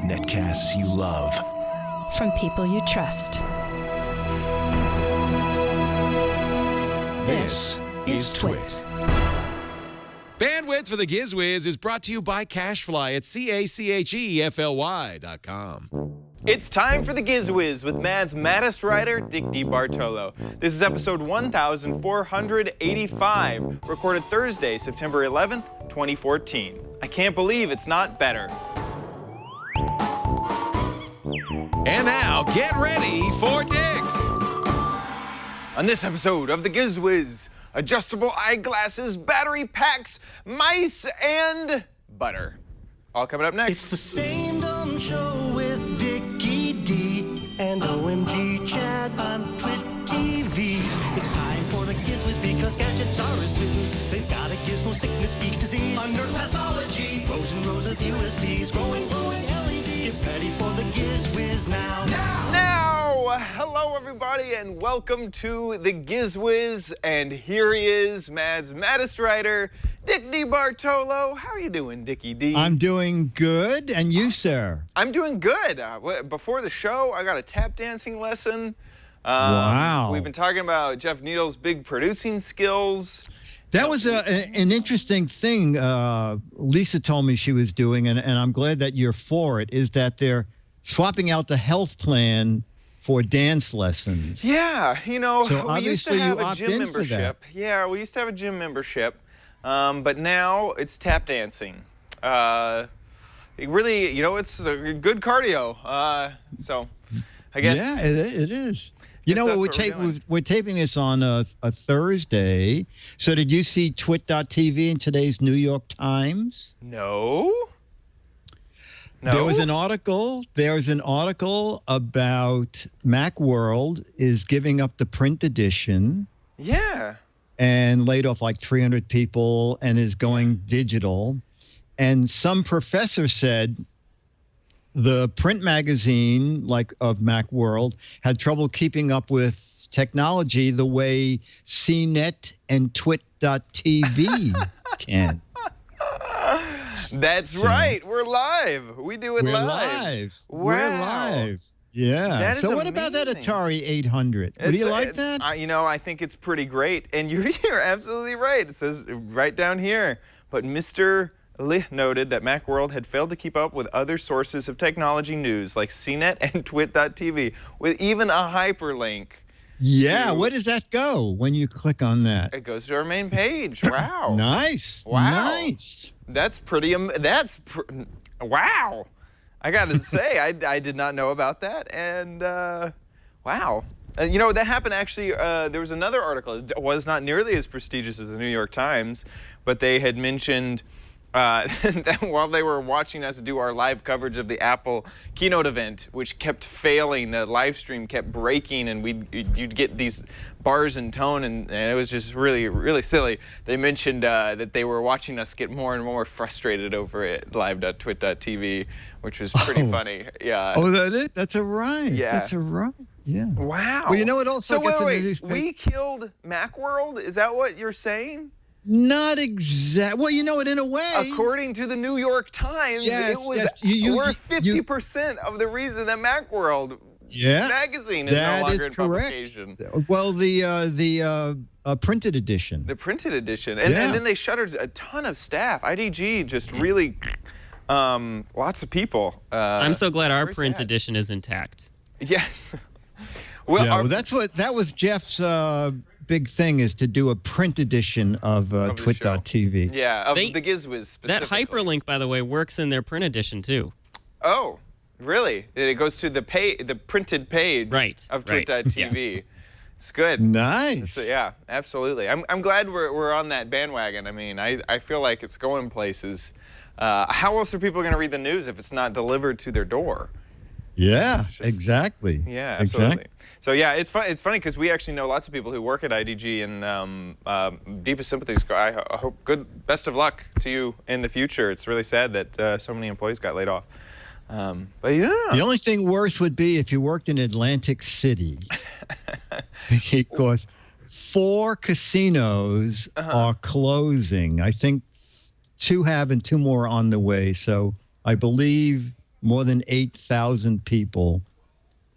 Netcasts you love. From people you trust. This is Twit. Bandwidth for the Giz Wiz is brought to you by CashFly at CACHEFLY.com. It's time for the Giz Wiz with Mad's maddest writer, Dick DeBartolo. This is episode 1485, recorded Thursday, September 11th, 2014. I can't believe it's not better. And now, get ready for Dick. On this episode of the Giz Wiz, adjustable eyeglasses, battery packs, mice, and butter. All coming up next. It's the same dumb show with Dickie D and OMGchad on Twit TV. It's time for the Giz Wiz because gadgets are his business. They've got a gizmo sickness, geek disease. Under pathology, rows and rows of USBs, glowing LEDs. Get ready for the Giz Wiz now. Hello everybody and welcome to the Giz Wiz. And here he is, Mad's maddest writer, Dick DeBartolo. How are you doing, Dickie D? I'm doing good, and you, sir? I'm doing good. Before the show, I got a tap dancing lesson. Wow. We've been talking about Jeff Needle's big producing skills. That was an interesting thing Lisa told me she was doing, and I'm glad that you're for it, is that they're swapping out the health plan for dance lessons. Yeah, you know, so we used to have a gym in membership. Yeah, we used to have a gym membership, but now it's tap dancing. It really, you know, it's a good cardio. So I guess. Yeah, it is. You know, we're taping this on a Thursday. So did you see Twit.tv in today's New York Times? No. There was an article about Macworld is giving up the print edition. Yeah. And laid off like 300 people and is going digital. And some professor said the print magazine, like of Macworld, had trouble keeping up with technology the way CNET and Twit.tv can. That's right. We're live. We do it live. Wow. We're live. Yeah. So what about that Atari 800? Do you like that? You know, I think it's pretty great. And you're absolutely right. It says right down here. But Mr. Lee noted that Macworld had failed to keep up with other sources of technology news like CNET and Twit.tv with even a hyperlink. Yeah, where does that go when you click on that? It goes to our main page. Wow. Nice. Wow. Nice. That's pretty, wow. I got to say, I did not know about that. And wow. You know, that happened actually, there was another article. It was not nearly as prestigious as the New York Times, but they had mentioned that while they were watching us do our live coverage of the Apple keynote event, which kept failing, the live stream kept breaking, and you'd get these bars in tone, and it was just really, really silly. They mentioned that they were watching us get more and more frustrated over it, live.twit.tv, which was pretty funny. Yeah. Oh, that's a right. Yeah. That's a right. Yeah. Wow. Well, you know, it also gets in the newspaper. We killed Macworld? Is that what you're saying? Not exact. Well, you know it in a way. According to the New York Times, it was worth 50% of the reason that Macworld magazine is no longer in publication. Well, the printed edition. The printed edition. And then they shuttered a ton of staff. IDG just really, lots of people. I'm so glad our print edition is intact. Yes. Well, that was Jeff's big thing, is to do a print edition of Twit.tv. Yeah, of the Giz Wiz specifically. That hyperlink, by the way, works in their print edition too. Oh, really? It goes to the printed page of Twit.tv. Yeah. It's good. Nice. So, yeah, absolutely. I'm glad we're on that bandwagon. I mean, I feel like it's going places. How else are people going to read the news if it's not delivered to their door? Yeah, exactly. Yeah, absolutely. Exactly. So yeah, it's funny because we actually know lots of people who work at IDG, and deepest sympathies. I hope best of luck to you in the future. It's really sad that so many employees got laid off. But yeah. The only thing worse would be if you worked in Atlantic City, because 4 casinos are closing. I think two have and two more on the way. So I believe more than 8,000 people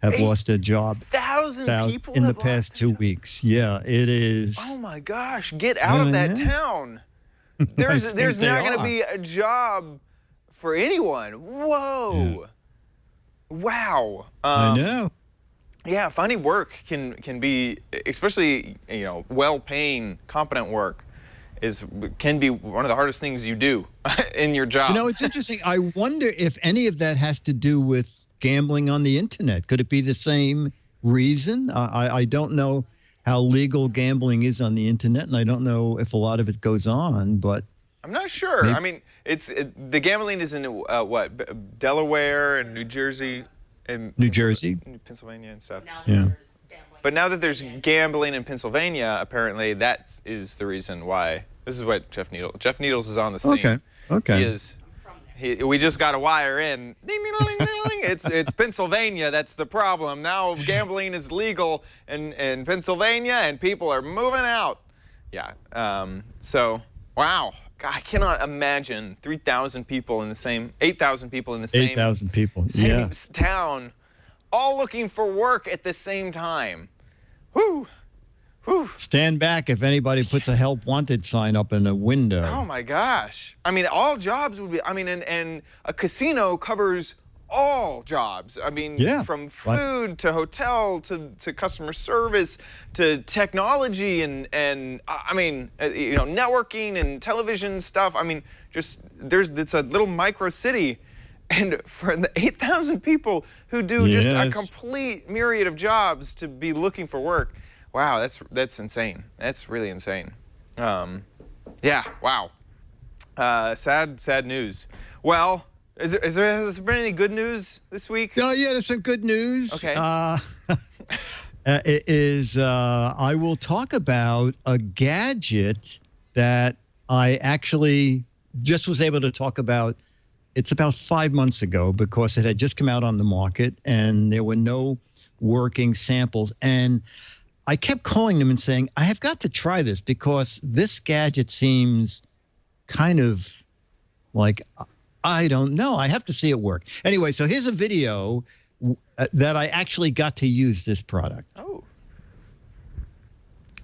have lost their job. 1,000 people in the have past lost 2 weeks. Yeah, it is. Oh my gosh! Get out of that town. There's not going to be a job for anyone. Whoa! Yeah. Wow. I know. Yeah, finding work can be, especially well-paying, competent work, can be one of the hardest things you do in your job. You know, it's interesting. I wonder if any of that has to do with gambling on the internet. Could it be the same reason? I don't know how legal gambling is on the internet, and I don't know if a lot of it goes on, but I'm not sure. Maybe. I mean, the gambling is in Delaware and New Jersey and Pennsylvania and stuff. yeah. But now that there's gambling in Pennsylvania, apparently that is the reason why. This is what Jeff Needles is on the scene. Okay. He is. We just got a wire in. Ding, ding, ding, ding, ding. It's Pennsylvania. That's the problem. Now gambling is legal in Pennsylvania, and people are moving out. Yeah. So, wow. God, I cannot imagine 8,000 people in the same 8,000 people. same Yeah. town, all looking for work at the same time. Whew. Whew. Stand back if anybody puts a help wanted sign up in a window. Oh my gosh. I mean, all jobs would be, and a casino covers all jobs. I mean, Yeah. from food to hotel to customer service to technology and networking and television stuff. I mean, it's a little micro city. And for the 8,000 people who do just a complete myriad of jobs to be looking for work, wow, that's insane. That's really insane. Yeah, wow. Sad news. Well, has there been any good news this week? Oh, yeah, there's some good news. Okay. I will talk about a gadget that I actually just was able to talk about. It's about 5 months ago because it had just come out on the market and there were no working samples. And I kept calling them and saying, I have got to try this because this gadget seems kind of like, I don't know. I have to see it work. Anyway, so here's a video that I actually got to use this product. Oh.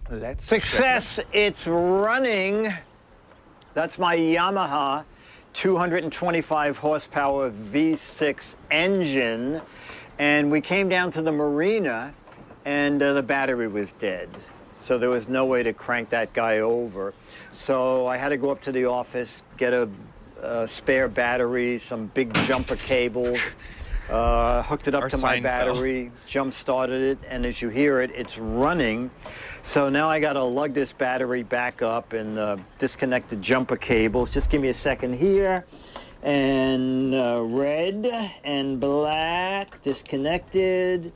Let's Success, it's running. That's my Yamaha 225 horsepower V6 engine. And we came down to the marina and the battery was dead. So there was no way to crank that guy over. So I had to go up to the office, get a spare battery, some big jumper cables, hooked it up to my battery, jump started it, and as you hear it, it's running. So now I got to lug this battery back up and disconnect the jumper cables. Just give me a second here. And red and black, disconnected.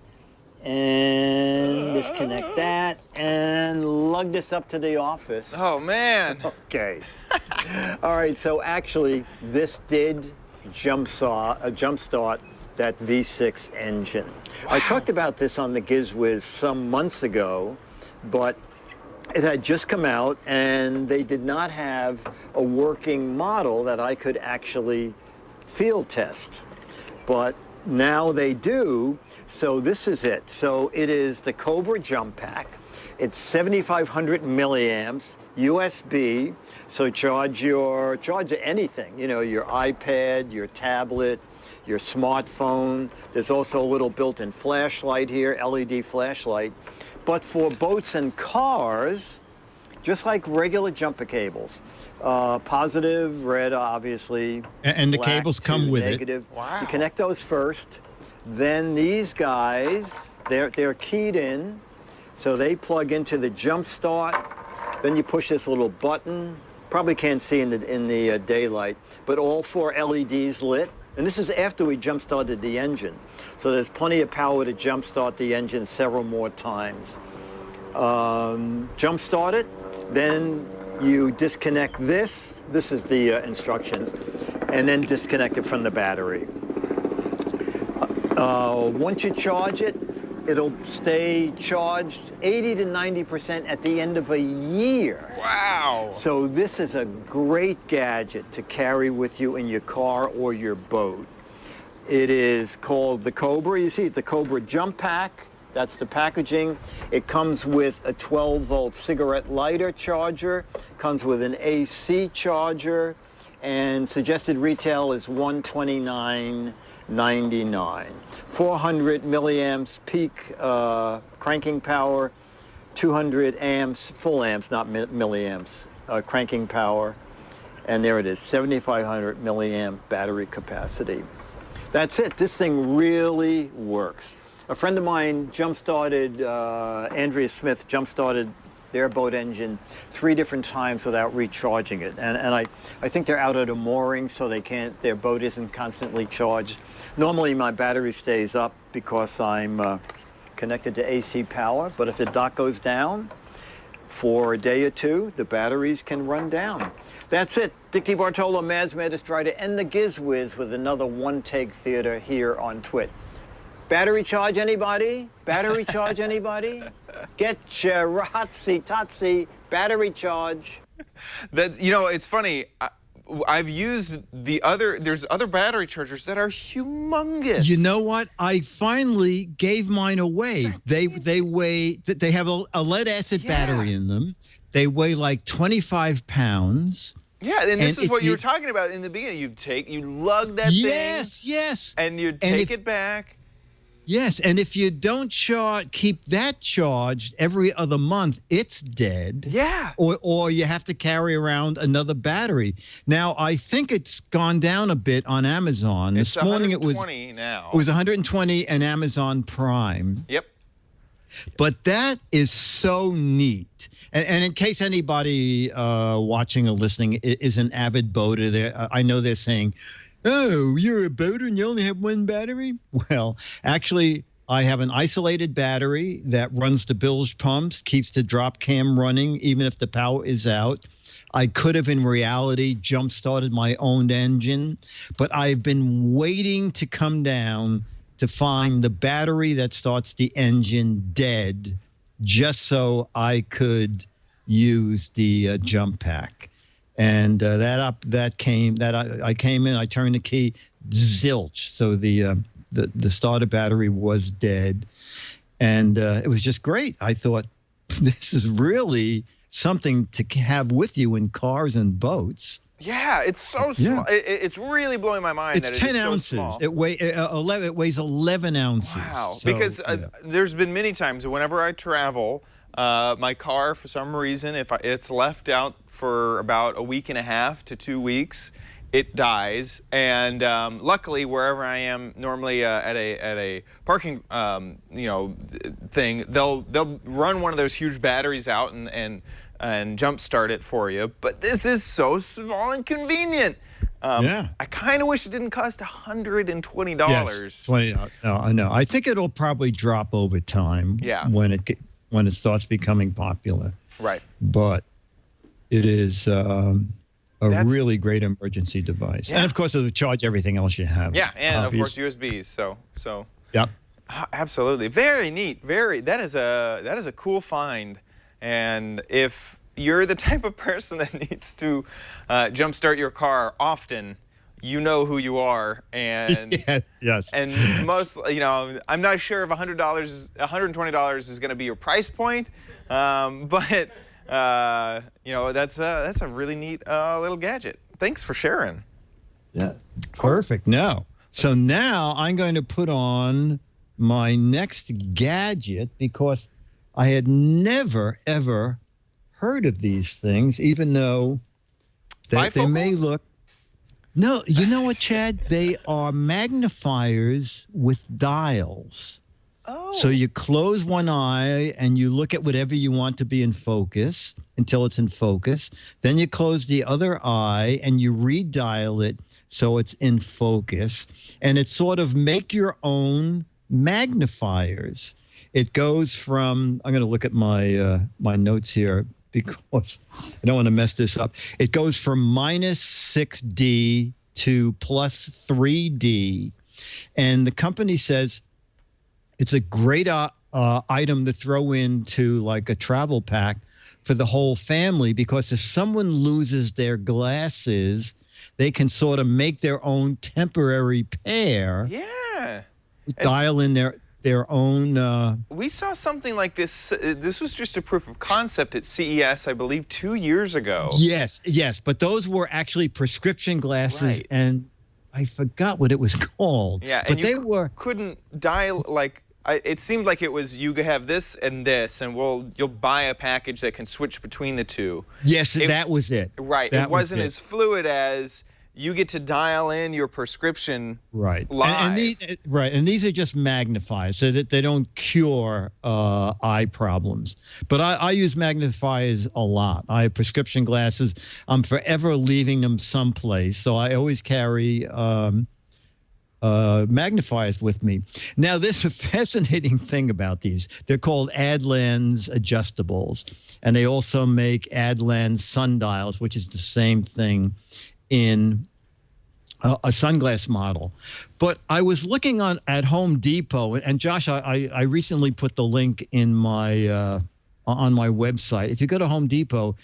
And disconnect that and lug this up to the office. Oh, man. Okay. All right, so actually, this did jumpstart that V6 engine. Wow. I talked about this on the Giz Wiz some months ago, but it had just come out and they did not have a working model that I could actually field test. But now they do. So this is it. So it is the Cobra JumPack. It's 7,500 milliamps, USB. So charge anything, your iPad, your tablet, your smartphone. There's also a little built-in flashlight here, LED flashlight. But for boats and cars, just like regular jumper cables, positive, red, obviously. And the cables come with negative. it. Wow. You connect those first. Then these guys, they're keyed in, so they plug into the jump start. Then you push this little button. Probably can't see in the daylight, but all 4 LEDs lit. And this is after we jump started the engine. So there's plenty of power to jump start the engine several more times. Jump start it, then you disconnect this. This is the instructions, and then disconnect it from the battery. Once you charge it, It'll stay charged 80 to 90% at the end of a year. Wow. So this is a great gadget to carry with you in your car or your boat. It is called the Cobra. You see the Cobra JumPack. That's the packaging. It comes with a 12-volt cigarette lighter charger, comes with an AC charger, and suggested retail is $129.99. 400 milliamps peak cranking power, 200 amps, full amps, not milliamps, cranking power. And there it is, 7,500 milliamp battery capacity. That's it. This thing really works. A friend of mine jump-started, Andrea Smith, jump-started their boat engine 3 different times without recharging it. And I think they're out at a mooring, so they can't, their boat isn't constantly charged. Normally my battery stays up because I'm connected to AC power, but if the dock goes down for a day or 2, the batteries can run down. That's it. Dick DeBartolo, Mads Madness, try to end the Giz Wiz with another one-take theater here on Twit. Battery charge anybody? Battery charge anybody? Get your Ratsy battery charge. That, you know, it's funny. I've used there's other battery chargers that are humongous. You know what? I finally gave mine away. They have a lead acid battery in them. They weigh like 25 pounds. Yeah, and this is what you were talking about in the beginning. You lug that thing. Yes. And you take it back. Yes, and if you don't keep that charged every other month, it's dead. Yeah. Or you have to carry around another battery. Now, I think it's gone down a bit on Amazon. This morning it was $120 now. It was $120 on Amazon Prime. Yep. But that is so neat. And in case anybody watching or listening is an avid boater, I know they're saying, "Oh, you're a boater and you only have one battery?" Well, actually, I have an isolated battery that runs the bilge pumps, keeps the drop cam running even if the power is out. I could have, in reality, jump-started my own engine, but I've been waiting to come down to find the battery that starts the engine dead just so I could use the JumPack. And I came in, I turned the key, zilch. So the starter battery was dead, and it was just great. I thought, this is really something to have with you in cars and boats. Yeah, it's so small. It's really blowing my mind. It's 10 ounces. So small. It weighs 11 ounces. Wow. So, because there's been many times whenever I travel, my car, for some reason, if it's left out for about a week and a half to 2 weeks, it dies. And luckily, wherever I am, normally at a parking thing, they'll run one of those huge batteries out and jump start it for you. But this is so small and convenient. I kind of wish it didn't cost $120. Yes, $20. No, I know. I think it'll probably drop over time. Yeah. When it starts becoming popular. Right. But it is a really great emergency device, and of course it'll charge everything else you have. Yeah, and of course USBs. So. Yep. Absolutely. Very neat. That is a cool find. And if you're the type of person that needs to jumpstart your car often, you know who you are. And yes. And most, I'm not sure if $120 is going to be your price point, but that's a really neat little gadget. Thanks for sharing. Yeah. Perfect. So now I'm going to put on my next gadget because I had never, ever heard of these things, even though they may look... No, you know what, Chad? They are magnifiers with dials. Oh. So you close one eye and you look at whatever you want to be in focus until it's in focus. Then you close the other eye and you redial it so it's in focus. And it's sort of make your own magnifiers. It goes from, I'm going to look at my my notes here because I don't want to mess this up. It goes from -6D to +3D. And the company says It's a great item to throw into like a travel pack for the whole family, because if someone loses their glasses, they can sort of make their own temporary pair. Yeah. Dial in their own. We saw something like this. This was just a proof of concept at CES, I believe, 2 years ago. Yes, but those were actually prescription glasses, Right. and I forgot what it was called. Yeah, but and they were. couldn't dial like. It seemed like it was you have this, and you'll buy a package that can switch between the two. Yes, that was it. Right. That it wasn't was it. as fluid as you get to dial in your prescription Right. live. And these are just magnifiers, so that they don't cure eye problems. But I use magnifiers a lot. I have prescription glasses. I'm forever leaving them someplace, so I always carry magnifiers with me. Now, there's a fascinating thing about these. They're called Adlens adjustables, and they also make Adlens sundials, which is the same thing in a sunglass model. But I was looking at Home Depot, and Josh, I recently put the link in my on my website. If you go to Home Depot,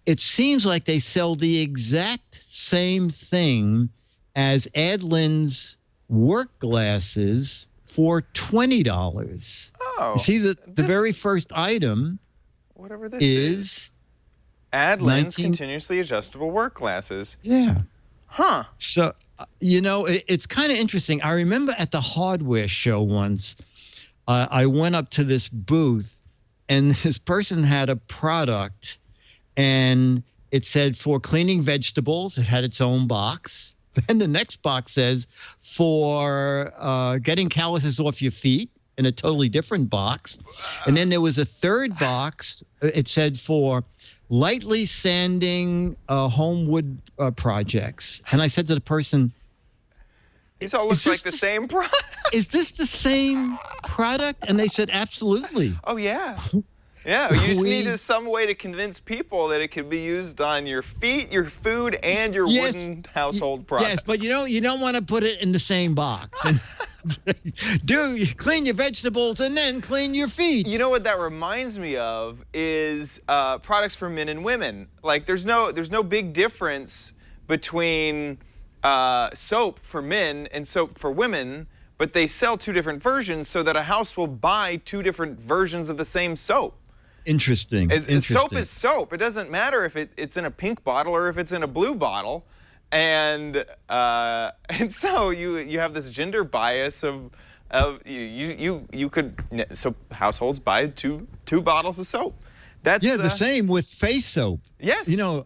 it seems like they sell the exact same thing as Adlens work glasses for $20. Oh. You see, the very first item whatever this is Adlens 19 continuously adjustable work glasses. Yeah. Huh. So, it's kind of interesting. I remember at the hardware show once, I went up to this booth, and this person had a product, and it said for cleaning vegetables. It had its own box. Then the next box says for getting calluses off your feet, in a totally different box. And then there was a third box. It said for lightly sanding home wood projects. And I said to the person, These all look like the same product. is this the same product? And they said, absolutely. Oh, yeah. Yeah, you just need some way to convince people that it can be used on your feet, your food, and your wooden household product. Yes, but you don't want to put it in the same box. You clean your vegetables and then clean your feet. You know what that reminds me of is products for men and women. Like there's no big difference between soap for men and soap for women, but they sell two different versions so that a house will buy two different versions of the same soap. Interesting. Soap is soap. It doesn't matter if it's in a pink bottle or if it's in a blue bottle. And so you have this gender bias of you could, so households buy two bottles of soap. That's the same with face soap. Yes. Same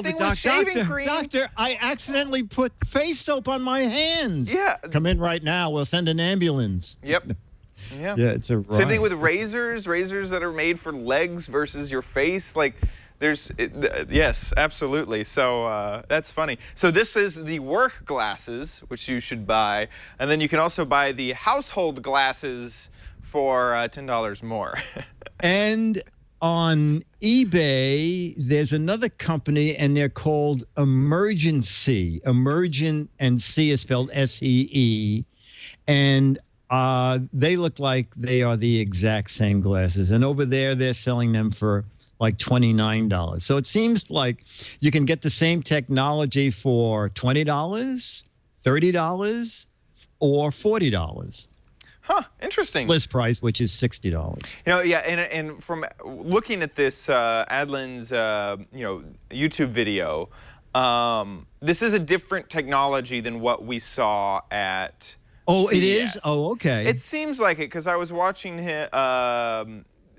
thing with shaving cream. Doctor, I accidentally put face soap on my hands. Yeah. Come in right now. We'll send an ambulance. Yep. Yeah. Yeah, it's a riot. Same thing with razors that are made for legs versus your face. Like, yes, absolutely. So that's funny. So this is the work glasses, which you should buy, and then you can also buy the household glasses for $10 more. And on eBay, there's another company, and they're called Emergency. Emergent, and C is spelled S-E-E. And they look like they are the exact same glasses. And over there, they're selling them for like $29. So it seems like you can get the same technology for $20, $30, or $40. Huh, interesting. List price, which is $60. Yeah, and from looking at this Adlens, YouTube video, this is a different technology than what we saw at Oh, CES. it is? Oh, okay. It seems like it because I was watching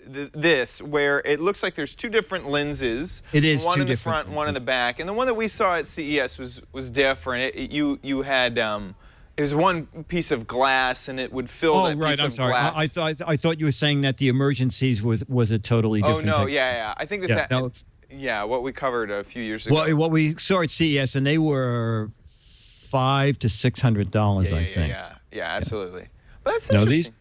this where it looks like there's two different lenses. It is one two in the different front, and one in the back. And the one that we saw at CES was different. You had it was one piece of glass, and it would fill that piece I'm of sorry. glass. I thought you were saying that the Emergencies was a totally different. Oh no, tech- yeah. I think this. Yeah, what we covered a few years ago. Well, what we saw at CES, and they were $500 to $600. I think. Yeah, absolutely. But that's interesting.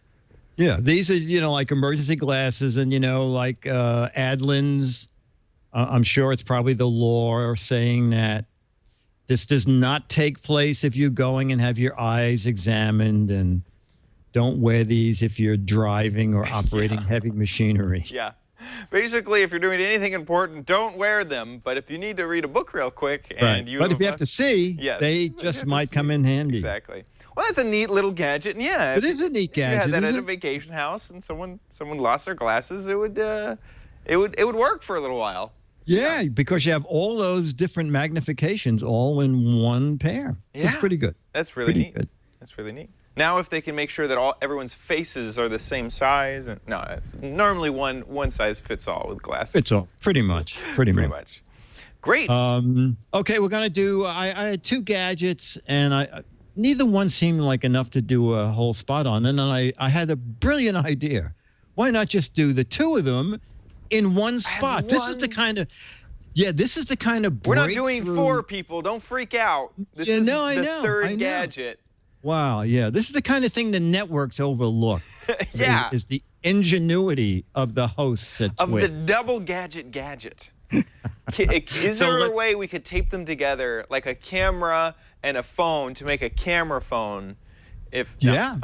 These are like emergency glasses, and like Adlens. I'm sure it's probably the law saying that this does not take place if you're going and have your eyes examined and Don't wear these if you're driving or operating heavy machinery. Yeah. Basically, if you're doing anything important, don't wear them. But if you need to read a book real quick and But if you have to see, yes, they just might come in handy. Exactly. Well, that's a neat little gadget. And yeah, It is a neat gadget. If you had that at a isn't it? vacation house and someone lost their glasses, it would work for a little while. Yeah, because you have all those different magnifications all in one pair. So it's pretty good. That's really Pretty neat. good. That's really neat. Now, if they can make sure that everyone's faces are the same size, and no, it's normally one size fits all with glasses. It's all pretty much. Pretty much. Great. Okay, we're gonna do. I had two gadgets, and neither one seemed like enough to do a whole spot on. And then I had a brilliant idea. Why not just do the two of them in one spot? This is the kind of. Yeah, this is the kind of. We're not doing four people. Don't freak out. This is the third gadget. Wow, yeah. This is the kind of thing the networks overlook. Yeah. Is the ingenuity of the hosts at Of Twit. the double gadget. Is there a way we could tape them together, like a camera and a phone, to make a camera phone? Yeah.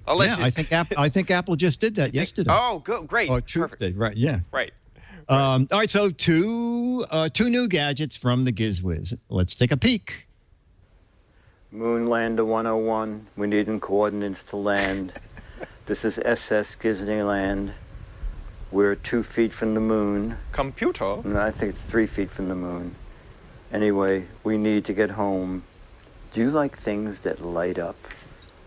I'll let you. I think Apple just did that yesterday. Oh, good, great. Or Tuesday, right, yeah. Right. All right, so two new gadgets from the Giz Wiz. Let's take a peek. Moonlander 101, we need coordinates to land. This is SS Disneyland. We're 2 feet from the moon. Computer? No, I think it's 3 feet from the moon. Anyway, we need to get home. Do you like things that light up?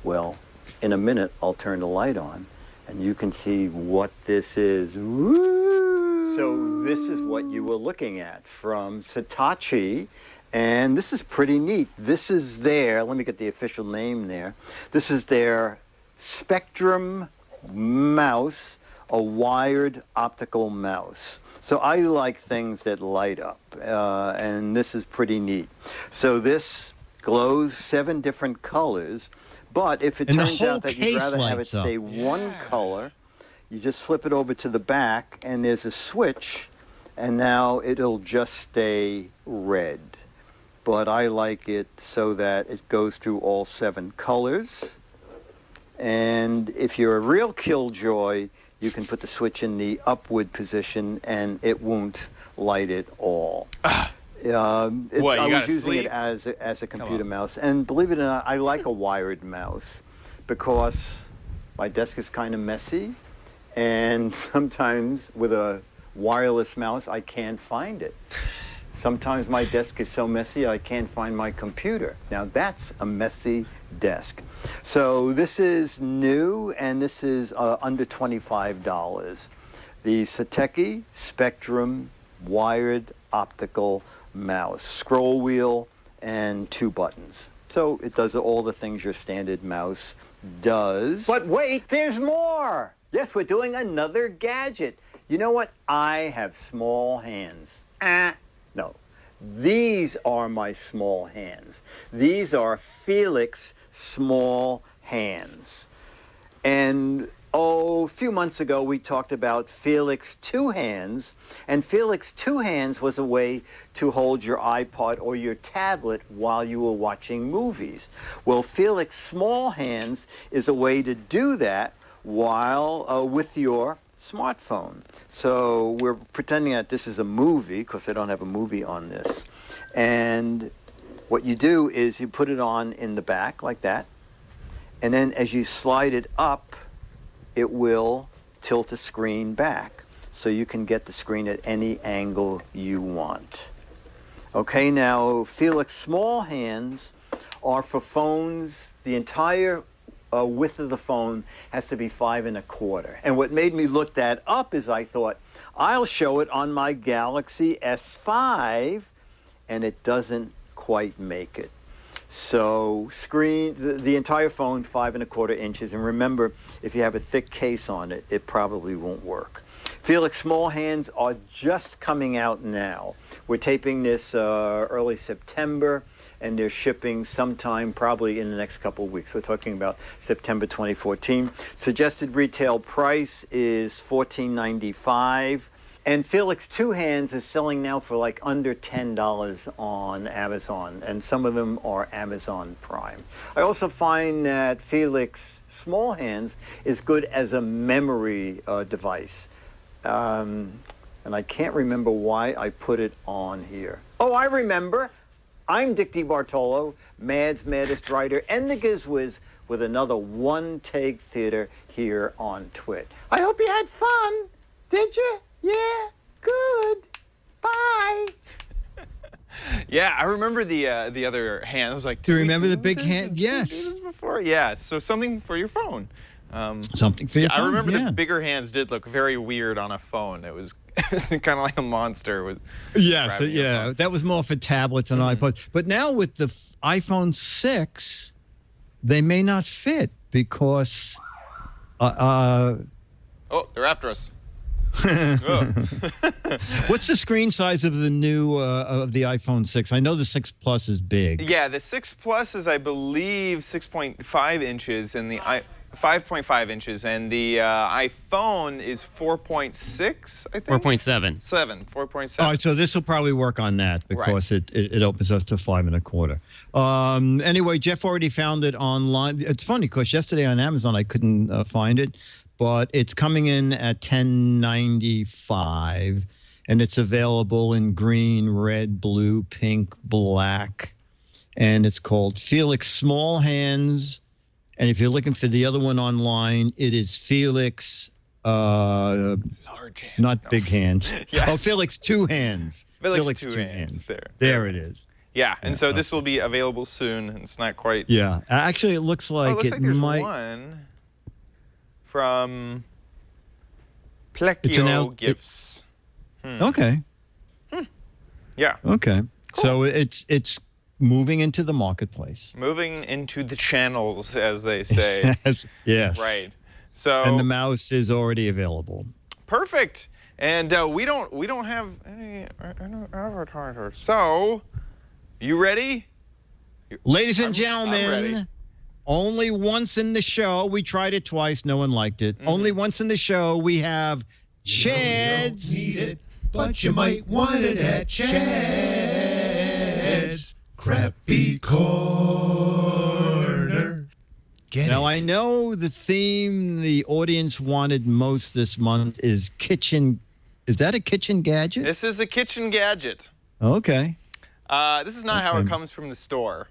Well, in a minute, I'll turn the light on, and you can see what this is. Woo! So this is what you were looking at from Satechi. And this is pretty neat. This is let me get the official name there. This is their Spectrum mouse, a wired optical mouse. So I like things that light up, and this is pretty neat. So this glows 7 different colors, but if it turns out that you'd rather have it stay one color, you just flip it over to the back, and there's a switch, and now it'll just stay red. But I like it so that it goes through all 7 colors. And if you're a real killjoy, you can put the switch in the upward position and it won't light at all. I was using it as a computer mouse. And believe it or not, I like a wired mouse because my desk is kind of messy. And sometimes with a wireless mouse, I can't find it. Sometimes my desk is so messy I can't find my computer. Now that's a messy desk. So this is new, and this is under $25. The Satechi Spectrum wired optical mouse, scroll wheel, and 2 buttons. So it does all the things your standard mouse does. But wait, there's more! Yes, we're doing another gadget. You know what? I have small hands. No, these are my small hands. These are Felix small hands. And a few months ago we talked about Felix 2 hands, and Felix 2 hands was a way to hold your iPod or your tablet while you were watching movies. Well, Felix small hands is a way to do that while with your smartphone. So we're pretending that this is a movie because I don't have a movie on this. And what you do is you put it on in the back like that. And then as you slide it up, it will tilt the screen back. So you can get the screen at any angle you want. Okay, now Felix small hands are for phones. The entire width of the phone has to be 5 1/4. And what made me look that up is I thought, I'll show it on my Galaxy S5, and it doesn't quite make it. So the entire phone, 5 1/4 inches. And remember, if you have a thick case on it, it probably won't work. Felix small hands are just coming out now. We're taping this early September, and they're shipping sometime probably in the next couple of weeks. We're talking about September 2014. Suggested retail price is $14.95, And Felix Two Hands is selling now for like under $10 on Amazon, and some of them are Amazon Prime. I also find that Felix Small Hands is good as a memory device. And I can't remember why I put it on here. Oh, I remember. I'm Dick DeBartolo, Mad's Maddest Writer, and the Giz Wiz with another One Take Theater here on Twit. I hope you had fun. Did you? Yeah, good. Bye. Yeah, I remember the other hand. I was like, Do you remember the big hand? Yes. Did we do this before? Yeah. So something for your phone. Something for your phone. I remember the bigger hands did look very weird on a phone. It was kind of like a monster with. Yes, yeah. That was more for tablets and iPods. But now with the iPhone 6, they may not fit because. Oh, they're after us. What's the screen size of the new of the iPhone 6? I know the 6 Plus is big. Yeah, the 6 Plus is, I believe, 6.5 inches, and the 5.5 inches, and the iPhone is 4.6, I think. 4.7. 4.7. All right, so this will probably work on that because it opens up to 5.25. Anyway, Jeff already found it online. It's funny because yesterday on Amazon I couldn't find it. But it's coming in at $10.95, and it's available in green, red, blue, pink, black, and it's called Felix Small Hands. And if you're looking for the other one online, it is Felix Large hands. Not big hands. Yeah. Oh, Felix Two Hands. Felix Two Hands. There it is. Yeah, and so this will be available soon. It's not quite. Yeah, actually, it looks like it looks like there's might. one from Plekio Gifts. Okay. Yeah. Okay. Cool. So it's moving into the marketplace. Moving into the channels, as they say. Yes. Right. So. And the mouse is already available. Perfect. And we don't have any advertisers. So, you ready? Ladies and I'm gentlemen. ready. Only once in the show, we tried it twice, no one liked it. Only once in the show, we have Chad's. You don't need it, but you might want it at Chad's Crappy Corner. Get Now, it. I know the theme the audience wanted most this month is kitchen. Is that a kitchen gadget? This is a kitchen gadget. Okay. This is not how it comes from the store.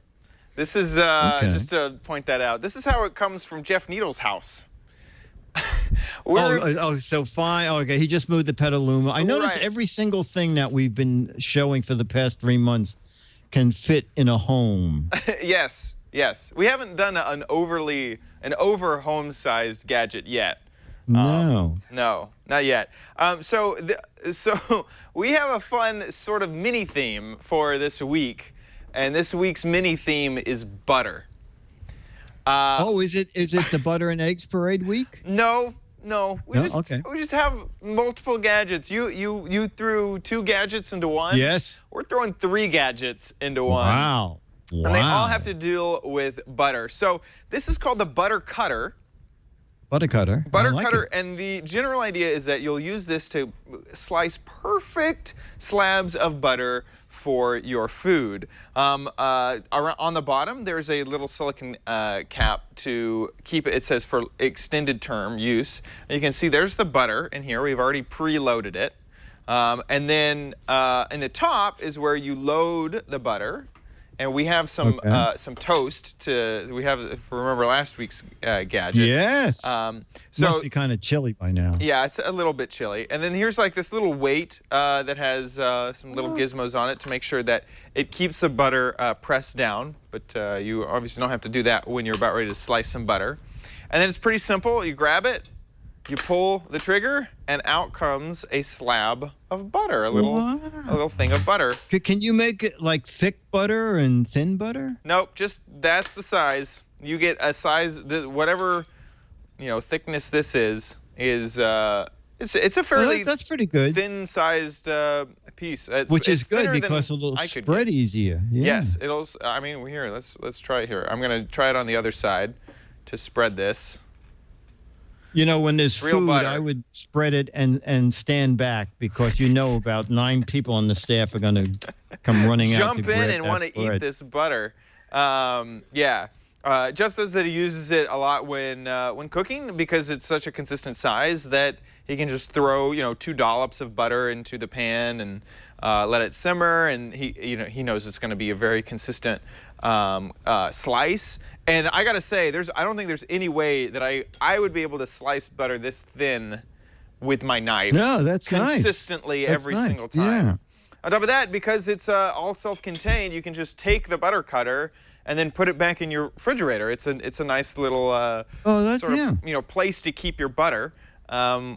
This is, just to point that out, this is how it comes from Jeff Needle's house. So fine. Okay, he just moved the Petaluma. I noticed every single thing that we've been showing for the past 3 months can fit in a home. Yes. We haven't done an over home-sized gadget yet. No. No, not yet. So we have a fun sort of mini theme for this week. And this week's mini theme is butter. Is it the butter and eggs parade week? No. We just have multiple gadgets. You threw 2 gadgets into one. Yes. We're throwing 3 gadgets into one. Wow. And they all have to deal with butter. So this is called the butter cutter. Butter cutter. Butter cutter, and the general idea is that you'll use this to slice perfect slabs of butter for your food. On the bottom, there's a little silicone cap to keep it. It says for extended term use. And you can see there's the butter in here. We've already preloaded it. And then in the top is where you load the butter. And we have some toast to. We have, if you remember last week's gadget. Yes. So must be kind of chilly by now. Yeah, it's a little bit chilly. And then here's like this little weight that has some little gizmos on it to make sure that it keeps the butter pressed down. But you obviously don't have to do that when you're about ready to slice some butter. And then it's pretty simple. You grab it, you pull the trigger, and out comes a slab of butter, a little thing of butter. Can you make it like thick butter and thin butter? Nope, just that's the size. You get a size, whatever thickness this is it's a fairly that's pretty good. thin-sized piece. Which is good because it'll spread easier. Yeah. Yes, it'll. I mean, here, let's try it here. I'm gonna try it on the other side to spread this. You know, when there's Real food, butter. I would spread it and stand back because about 9 people on the staff are going to come running out Jump to in grab and that want to eat bread. this butter. Yeah. Jeff says that he uses it a lot when cooking because it's such a consistent size that he can just throw 2 dollops of butter into the pan and let it simmer, and he knows it's going to be a very consistent slice. And I gotta say, I don't think there's any way that I would be able to slice butter this thin with my knife. No, that's nice. Consistently That's every nice. single time. Yeah. On top of that, because it's all self-contained, you can just take the butter cutter and then put it back in your refrigerator. It's a nice little place to keep your butter,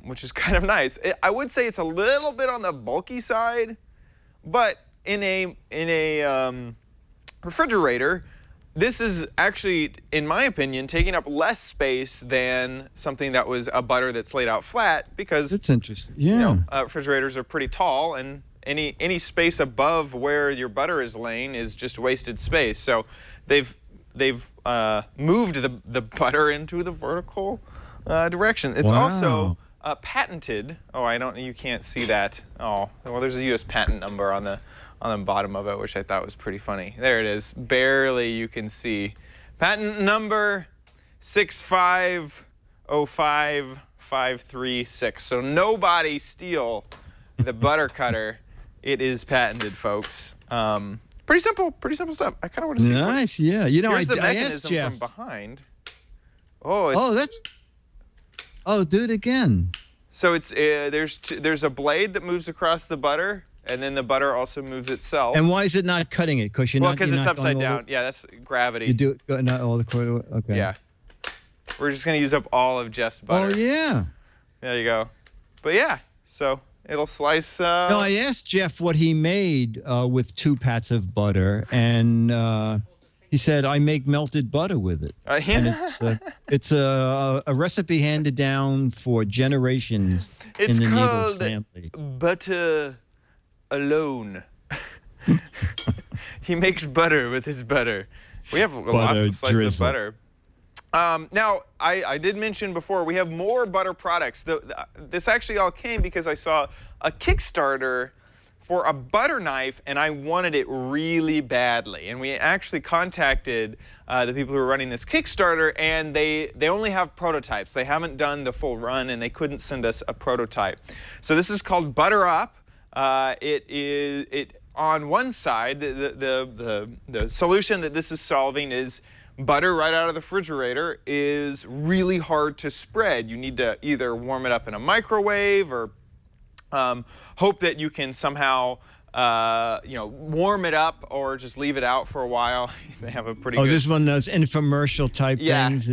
which is kind of nice. I would say it's a little bit on the bulky side, but in a refrigerator, this is actually, in my opinion, taking up less space than something that was a butter that's laid out flat because That's interesting. Yeah. refrigerators are pretty tall, and any space above where your butter is laying is just wasted space. So they've moved the butter into the vertical direction. It's also patented. Oh, you can't see that. Oh, well, there's a U.S. patent number on the bottom of it, which I thought was pretty funny. There it is. Barely you can see. Patent number 6505536. So nobody steal the butter cutter. It is patented, folks. Pretty simple stuff. I kind of want to see. Nice, yeah. You know, Here's the I asked mechanism Jeff. from behind. Oh, do it again. So it's there's a blade that moves across the butter, and then the butter also moves itself. And why is it not cutting it? Because it's upside down. Yeah, that's gravity. You do it not all the quarter. Okay. Yeah. We're just gonna use up all of Jeff's butter. Oh yeah. There you go. But yeah, so it'll slice. No, I asked Jeff what he made with 2 pats of butter, and he said, I make melted butter with it. And it's a recipe handed down for generations in the Needles family. Butter alone. He makes butter with his butter. We have lots of slices of butter. Now, I did mention before, we have more butter products. This actually all came because I saw a Kickstarter for a butter knife, and I wanted it really badly. And we actually contacted the people who are running this Kickstarter, and they only have prototypes. They haven't done the full run, and they couldn't send us a prototype. So this is called Butter Up. It on one side, the solution that this is solving is butter right out of the refrigerator is really hard to spread. You need to either warm it up in a microwave or hope that you can somehow, warm it up or just leave it out for a while. They have a pretty good... this one those infomercial type things,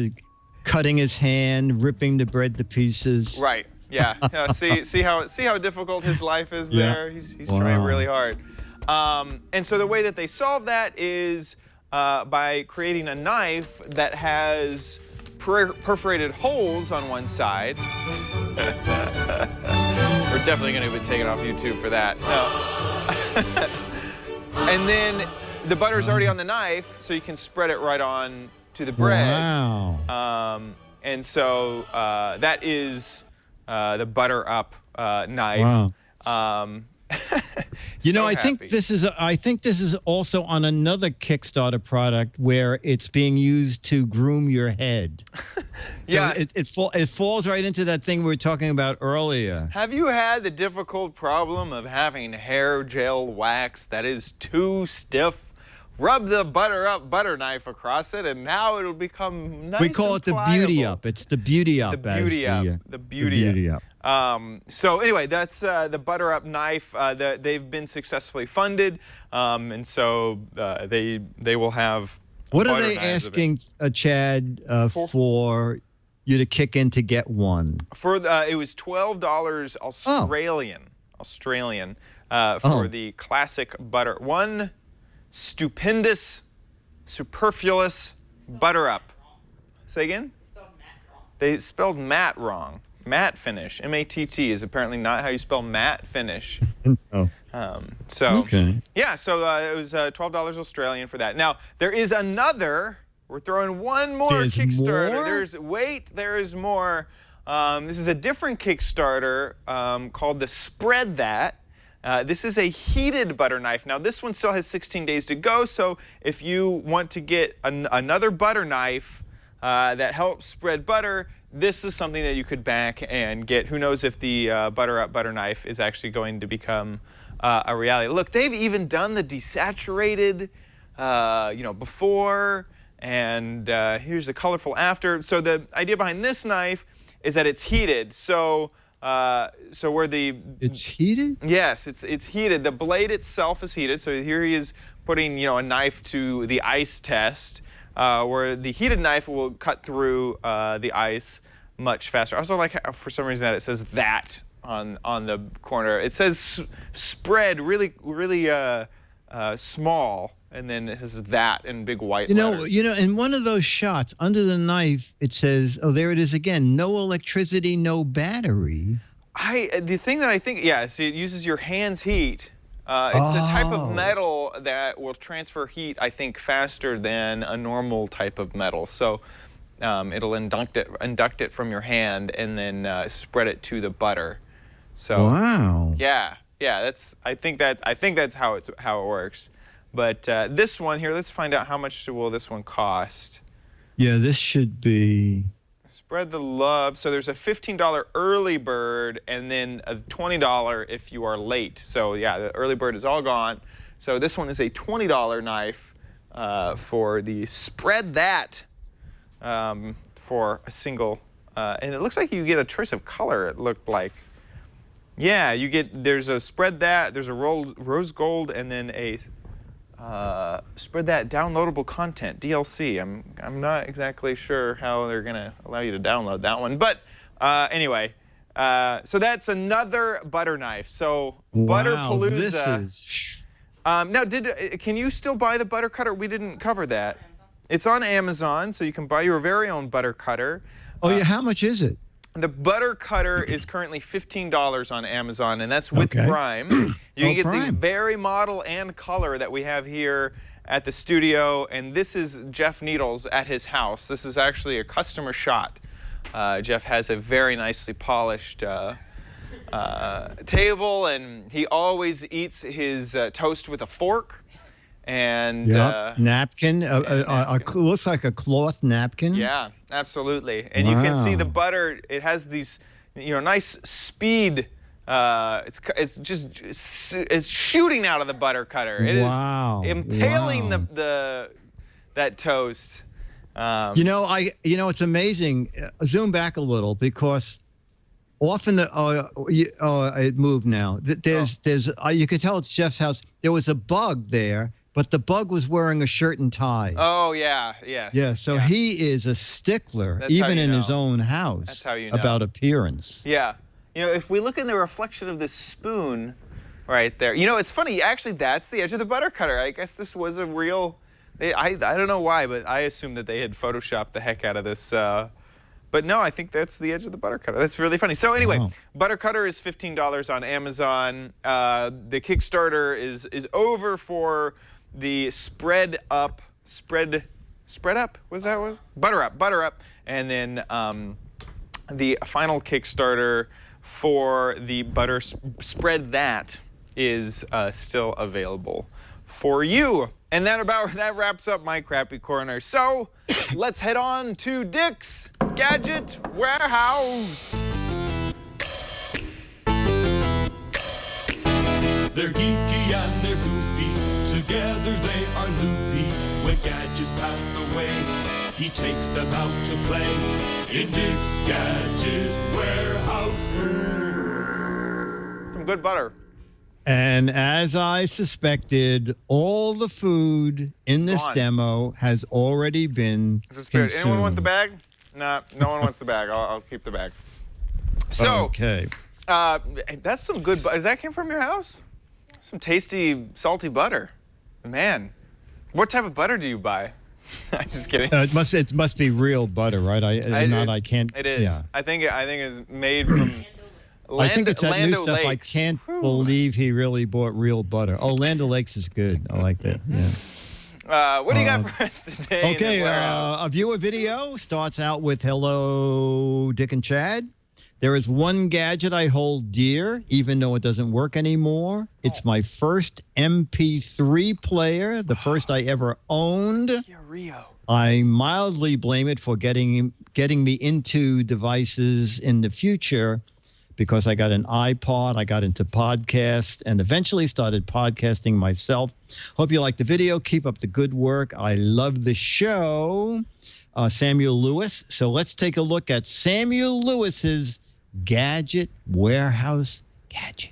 cutting his hand, ripping the bread to pieces. Right. Yeah. See how difficult his life is there. He's trying really hard. And so the way that they solve that is by creating a knife that has perforated holes on one side. We're definitely going to be taken off YouTube for that. No. And then the butter's already on the knife, so you can spread it right on to the bread. Wow. And so that is the Butter Up knife. Wow. I think this is also on another Kickstarter product where it's being used to groom your head. Yeah. So it falls right into that thing we were talking about earlier. Have you had the difficult problem of having hair gel wax that is too stiff? Rub the Butter Up butter knife across it, and now it'll become nice. We call it the Beauty Up. It's the Beauty Up. The Beauty Up. The Beauty Up. So anyway, that's the Butter Up knife. They've been successfully funded, and so they will have. What are they asking, Chad, for you to kick in to get one? For it was $12 Australian for the classic butter. One stupendous, superfluous Butter Up. Say again? They spelled matte wrong. Matte finish, M-A-T-T, is apparently not how you spell matte finish. Oh. Okay. Yeah, so it was $12 Australian for that. Now, there is another, we're throwing one more Kickstarter. More? There is more. This is a different Kickstarter called the Spread That. This is a heated butter knife. Now, this one still has 16 days to go, so if you want to get another butter knife that helps spread butter, this is something that you could back and get. Who knows if the Butter Up butter knife is actually going to become a reality. Look, they've even done the desaturated, before, and here's the colorful after. So the idea behind this knife is that it's heated. So where the... It's heated? Yes, it's heated. The blade itself is heated. So here he is putting, a knife to the ice test, where the heated knife will cut through the ice much faster. I also like how, for some reason, that it says that on the corner. It says spread really small, and then it says that in big white letters. In one of those shots under the knife, it says, oh, there it is again, no electricity, no battery. The thing that I think, see, it uses your hand's heat. It's a type of metal that will transfer heat, I think, faster than a normal type of metal. So it'll induct it from your hand and then spread it to the butter. So wow. Yeah. I think that's how it works. But this one here, let's find out how much will this one cost. Yeah, this should be. Spread the love. So there's a $15 early bird and then a $20 if you are late. So yeah, the early bird is all gone. So this one is a $20 knife for the Spread That for a single. And it looks like you get a choice of color, it looked like. Yeah, there's a Spread That, there's a rose gold, and then a Spread That downloadable content, DLC. I'm not exactly sure how they're going to allow you to download that one. But anyway, so that's another butter knife. So Butterpalooza. This is... Now, can you still buy the butter cutter? We didn't cover that. It's on Amazon, so you can buy your very own butter cutter. Oh, yeah, how much is it? The butter cutter is currently $15 on Amazon, and that's with Prime. You can get the very model and color that we have here at the studio, and this is Jeff Needles at his house. This is actually a customer shot. Jeff has a very nicely polished table, and he always eats his toast with a fork. And napkin, looks like a cloth napkin. Yeah, absolutely. And you can see the butter. It has these, nice speed. It's shooting out of the butter cutter. It is impaling that toast. It's amazing. Zoom back a little because often it moved now. There's you can tell it's Jeff's house. There was a bug there. But the bug was wearing a shirt and tie. Oh, yeah, yes. Yeah, so he is a stickler, even in his own house. That's how you know. About appearance. Yeah. If we look in the reflection of this spoon right there, it's funny, actually, that's the edge of the butter cutter. I guess this was a real, I don't know why, but I assumed that they had photoshopped the heck out of this. But no, I think that's the edge of the butter cutter. That's really funny. So anyway, butter cutter is $15 on Amazon. The Kickstarter is over for the Spread Up, was that what? Butter Up, and then the final Kickstarter for the Butter Spread That is still available for you. And that wraps up my crappy corner. So let's head on to Dick's Gadget Warehouse. They're geeky and they're goofy. Together they are loopy. When gadgets pass away, he takes them out to play in Dick's Gadget Warehouse. Some good butter. And as I suspected, all the food in this demo has already been consumed. Anyone want the bag? Nah, no one wants the bag. I'll keep the bag. So, that's some good butter. Does that came from your house? Some tasty, salty butter. Man, what type of butter do you buy? I'm just kidding. It must be real butter, right? I can't. It is. Yeah. I think it's made from. I think it's that new stuff. Lakes. I can't believe he really bought real butter. Oh, Land O'Lakes is good. I like that. Yeah. What do you got for us today? in the Okay, warehouse? a viewer video starts out with hello, Dick and Chad. There is one gadget I hold dear, even though it doesn't work anymore. It's my first MP3 player, the first I ever owned. Yeah, Rio. I mildly blame it for getting me into devices in the future because I got an iPod, I got into podcast, and eventually started podcasting myself. Hope you like the video. Keep up the good work. I love the show. Samuel Lewis. So let's take a look at Samuel Lewis's Gadget Warehouse Gadget.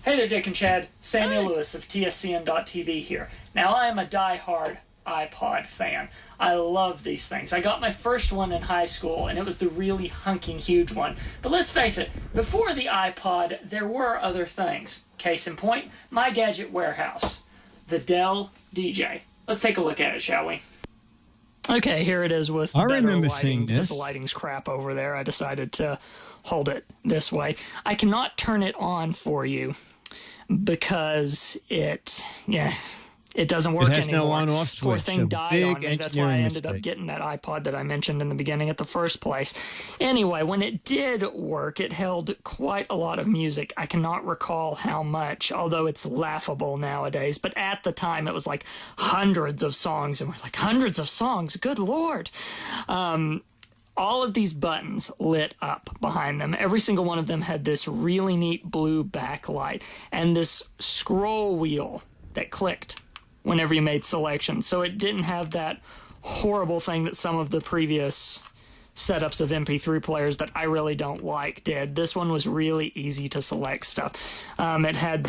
Hey there, Dick and Chad. Samuel Lewis of TSCN.TV here. Now, I am a die-hard iPod fan. I love these things. I got my first one in high school, and it was the really hunking huge one. But let's face it, before the iPod, there were other things. Case in point, my Gadget Warehouse, the Dell DJ. Let's take a look at it, shall we? Okay, here it is with better remember lighting, seeing this. because the lighting's crap over there. I decided to hold it this way. I cannot turn it on for you because it doesn't work It has anymore. no on-off Poor switch. thing A died big on me. That's why I engineering ended up mistake. getting that iPod that I mentioned in the beginning at the first place. Anyway, when it did work, it held quite a lot of music. I cannot recall how much, although it's laughable nowadays. But at the time, it was like hundreds of songs. And we're like, hundreds of songs? Good Lord. All of these buttons lit up behind them. Every single one of them had this really neat blue backlight and this scroll wheel that clicked whenever you made selections. So it didn't have that horrible thing that some of the previous setups of MP3 players that I really don't like did. This one was really easy to select stuff. It had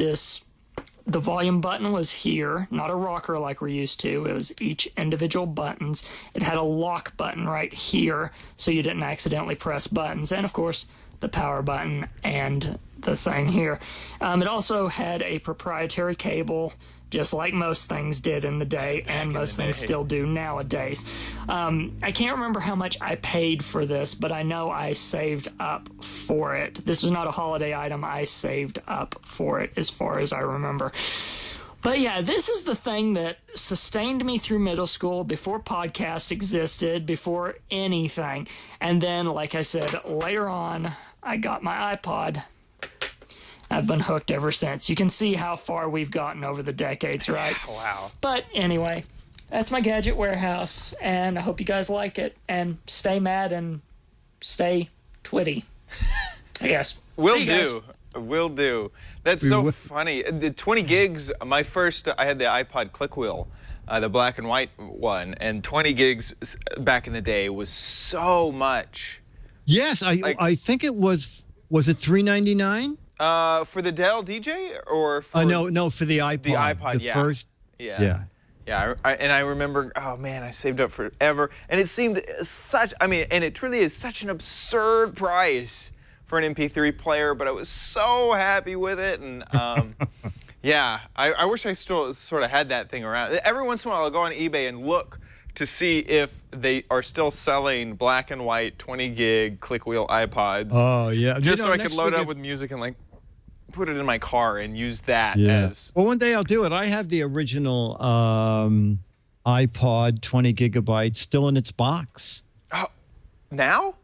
the volume button was here, not a rocker like we're used to. It was each individual buttons. It had a lock button right here, so you didn't accidentally press buttons. And of course, the power button and the thing here. It also had a proprietary cable, just like most things did in the day, and most things still do nowadays. I can't remember how much I paid for this, but I know I saved up for it. This was not a holiday item. I saved up for it as far as I remember. But yeah, this is the thing that sustained me through middle school, before podcast existed, before anything. And then, like I said, later on, I got my iPod. I've been hooked ever since. You can see how far we've gotten over the decades, right? Wow. But anyway, that's my Gadget Warehouse, and I hope you guys like it. And stay mad and stay twitty. Yes. Will do. Will do. That's so funny. The 20 gigs, I had the iPod click wheel, the black and white one, and 20 gigs back in the day was so much. Yes, I think it was it $3.99? For the Dell DJ or for No, for the iPod. the iPod? The Yeah. first. Yeah. Yeah, and I remember, oh man, I saved up forever. And it seemed and it truly is such an absurd price for an MP3 player, but I was so happy with it. And yeah, I wish I still sort of had that thing around. Every once in a while I'll go on eBay and look to see if they are still selling black and white 20 gig click wheel iPods. Oh, yeah. Just so I could load up with music and like put it in my car and use that as. Well, one day I'll do it. I have the original iPod 20 gigabytes still in its box. Oh, now?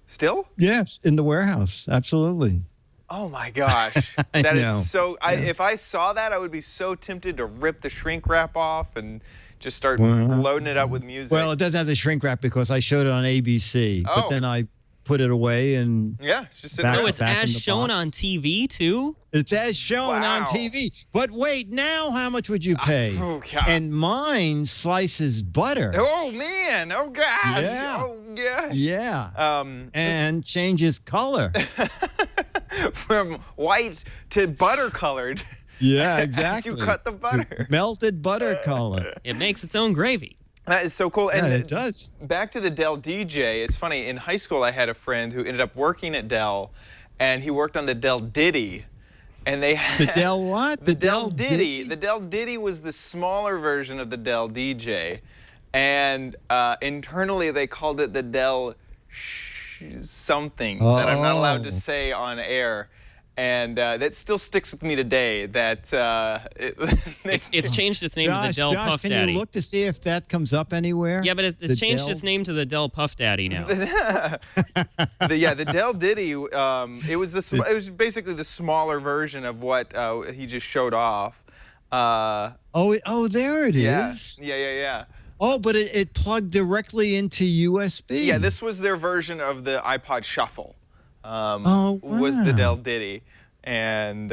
Still? Yes, in the warehouse. Absolutely. Oh my gosh. I That know. is so. If I saw that, I would be so tempted to rip the shrink wrap off and just start loading it up with music. Well, it doesn't have the shrink wrap because I showed it on ABC, but Oh. then I put it away and yeah, it's just Back- So it's back in as the shown box. on TV too? it's as shown on Wow. TV. But wait, now how much would you pay? oh, God. And mine slices butter. Oh man! Oh gosh! Yeah. Oh gosh! Yeah. And changes color. From white to butter colored. Yeah, As exactly. you cut the butter. Melted butter color. It makes its own gravy. That is so cool. Yeah, And it does. Back to the Dell DJ. It's funny. In high school, I had a friend who ended up working at Dell, and he worked on the Dell Ditty. And they had The Dell what? The Dell Ditty. The Dell Ditty was the smaller version of the Dell DJ, and internally they called it the Dell something that I'm not allowed to say on air. And that still sticks with me today. That It's changed its name to the Dell Puff can Daddy. you look to see if that comes up anywhere? Yeah, but The it's changed Dell? its name to the Dell Puff Daddy now. the Dell Diddy. It was basically the smaller version of what he just showed off. Oh, there it is. Yeah. Oh, but it plugged directly into USB. Yeah, this was their version of the iPod Shuffle. Was the wow. Dell Diddy, and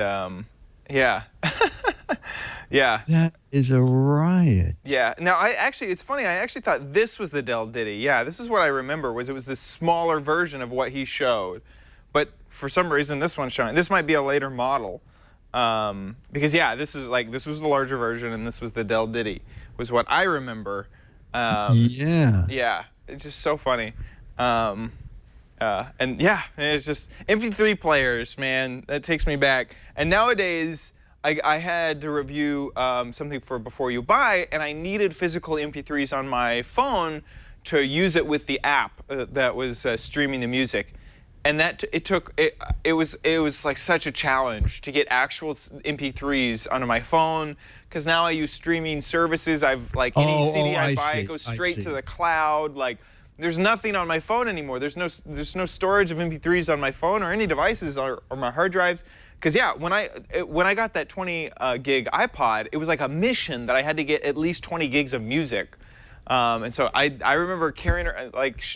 yeah. That is a riot. Yeah. Now, it's funny. I actually thought this was the Dell Diddy. Yeah, this is what I remember. It was this smaller version of what he showed, but for some reason, this one's showing. This might be a later model, because this was the larger version, and this was the Dell Diddy. Was what I remember. Yeah. Yeah. It's just so funny. And it's just MP3 players, man. That takes me back. And nowadays, I had to review something for Before You Buy, and I needed physical MP3s on my phone to use it with the app that was streaming the music. And it was like such a challenge to get actual MP3s onto my phone, because now I use streaming services. Any CD I buy, it goes straight to the cloud. Like, there's nothing on my phone anymore. There's no storage of MP3s on my phone or any devices or my hard drives. Because when I got that 20 gig iPod, it was like a mission that I had to get at least 20 gigs of music. And so I remember carrying,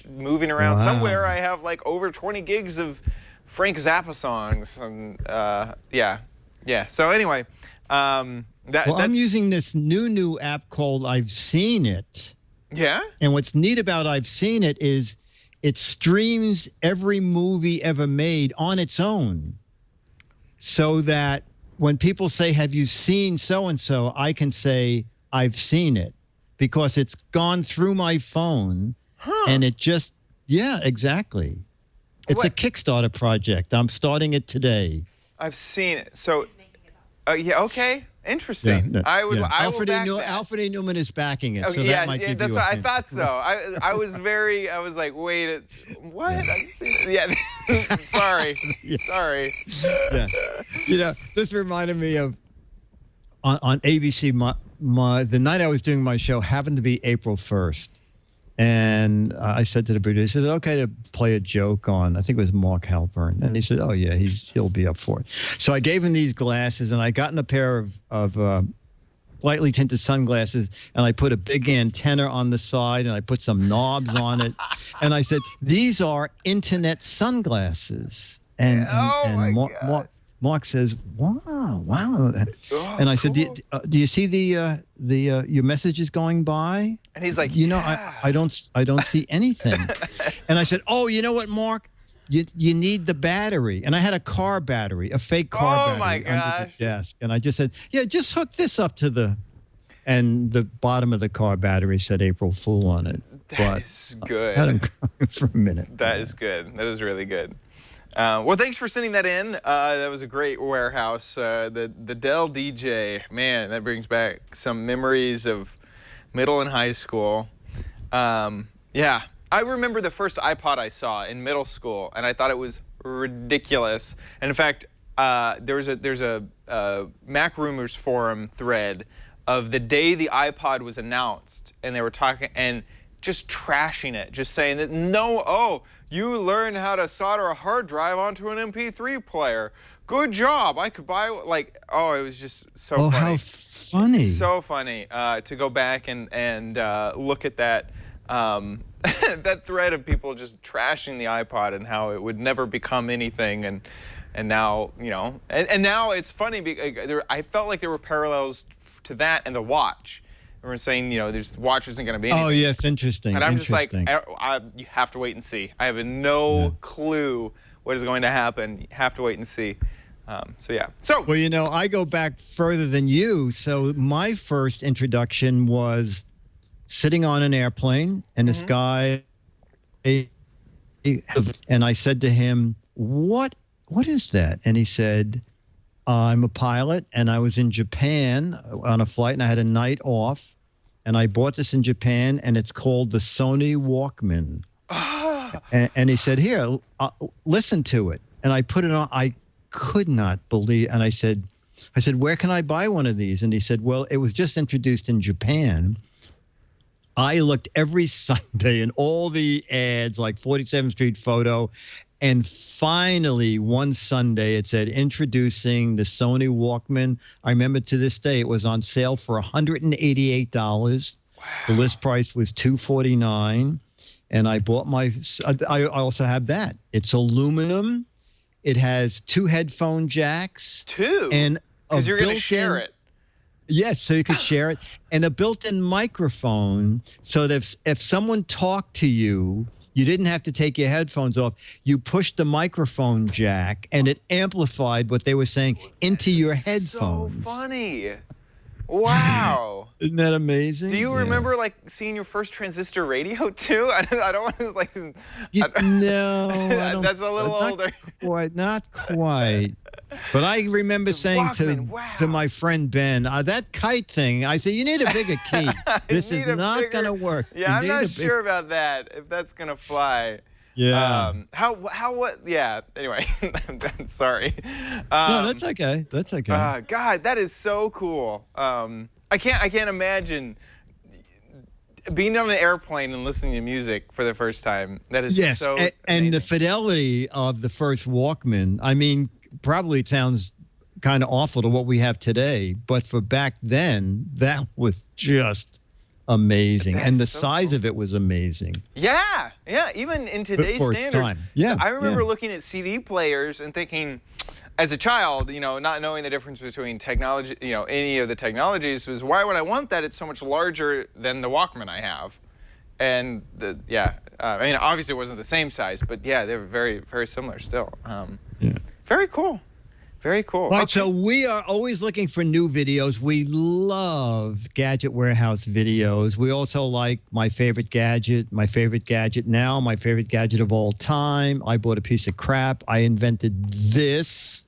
moving around somewhere. I have over 20 gigs of Frank Zappa songs. And yeah. So anyway, I'm using this new app called I've Seen It. Yeah? And what's neat about I've Seen It is it streams every movie ever made on its own, so that when people say, have you seen so-and-so, I can say, I've seen it, because it's gone through my phone. And it just, yeah, exactly. It's a Kickstarter project. I'm starting it today. I've seen it. So, yeah, okay. Interesting. Yeah, I will back that. Alfred A. Newman is backing it, Okay, so that might give that's you what a I hint. thought so. I was like, wait, what? I've seen it. Yeah. Sorry. Sorry. Yeah. This reminded me of on ABC. The night I was doing my show happened to be April 1st. And I said to the producer, okay to play a joke on, I think it was Mark Halpern. And he said, oh, yeah, he'll be up for it. So I gave him these glasses, and I got in a pair of lightly tinted sunglasses, and I put a big antenna on the side, and I put some knobs on it. And I said, these are internet sunglasses. And Mark says, wow. And I said, do you see your messages going by? And he's like, I don't see anything. And I said, oh, you know what, Mark? You need the battery. And I had a car battery, a fake car battery under the desk. And I just said, yeah, just hook this up to and the bottom of the car battery said April Fool on it. That is good. I had him for a minute. That is good. That is really good. Well, thanks for sending that in. That was a great warehouse. The Dell DJ, man, that brings back some memories of middle and high school. Yeah, I remember the first iPod I saw in middle school, and I thought it was ridiculous. And in fact, there's a Mac Rumors forum thread of the day the iPod was announced, and they were talking and just trashing it, just saying that you learn how to solder a hard drive onto an MP3 player. Good job. I could buy, it was just so funny. Oh, how funny. So funny to go back and look at that that thread of people just trashing the iPod and how it would never become anything. And now, and now it's funny because I felt like there were parallels to that and the watch. We're saying, the watch isn't going to be anything. Oh, yes, interesting. And I'm just like, you have to wait and see. I have no clue what is going to happen. You have to wait and see. Well, I go back further than you. So my first introduction was sitting on an airplane, and this guy, and I said to him, what is that? And he said, I'm a pilot, and I was in Japan on a flight, and I had a night off, and I bought this in Japan, and it's called the Sony Walkman. And he said, here, listen to it. And I put it on. could not believe. And I said, where can I buy one of these? And he said, well, it was just introduced in Japan. I looked every Sunday in all the ads, like 47th Street Photo. And finally, one Sunday, it said, introducing the Sony Walkman. I remember to this day, it was on sale for $188. Wow. The list price was $249. And I bought I also have that. It's aluminum. It has 2 headphone jacks. 2? And because you're going to share it. Yes, so you could share it. And a built-in microphone so that if someone talked to you, you didn't have to take your headphones off. You pushed the microphone jack, and it amplified what they were saying into your headphones. So funny. Wow. Isn't that amazing? Do you remember, like, seeing your first transistor radio, too? I don't want to, like... No, I don't, that's a little older. Not quite. But I remember saying to my friend Ben, that kite thing, I said, you need a bigger key. This is not going to work. Yeah, I'm not sure about that, if that's going to fly. Yeah. Yeah, anyway, I'm sorry. No, that's okay. That's okay. God, that is so cool. I can't imagine being on an airplane and listening to music for the first time. That is so amazing. And the fidelity of the first Walkman, I mean, probably it sounds kind of awful to what we have today, but for back then, that was just amazing. And the size of it was amazing. Yeah, even in today's standards. Time. Yeah, so I remember looking at CD players and thinking, as a child, not knowing the difference between technology, any of the technologies, was why would I want that? It's so much larger than the Walkman I have. And I mean, obviously it wasn't the same size, but yeah, they were very, very similar still. Very cool. Very cool. Right, so we are always looking for new videos. We love Gadget Warehouse videos. We also like my favorite gadget now, my favorite gadget of all time. I bought a piece of crap. I invented this,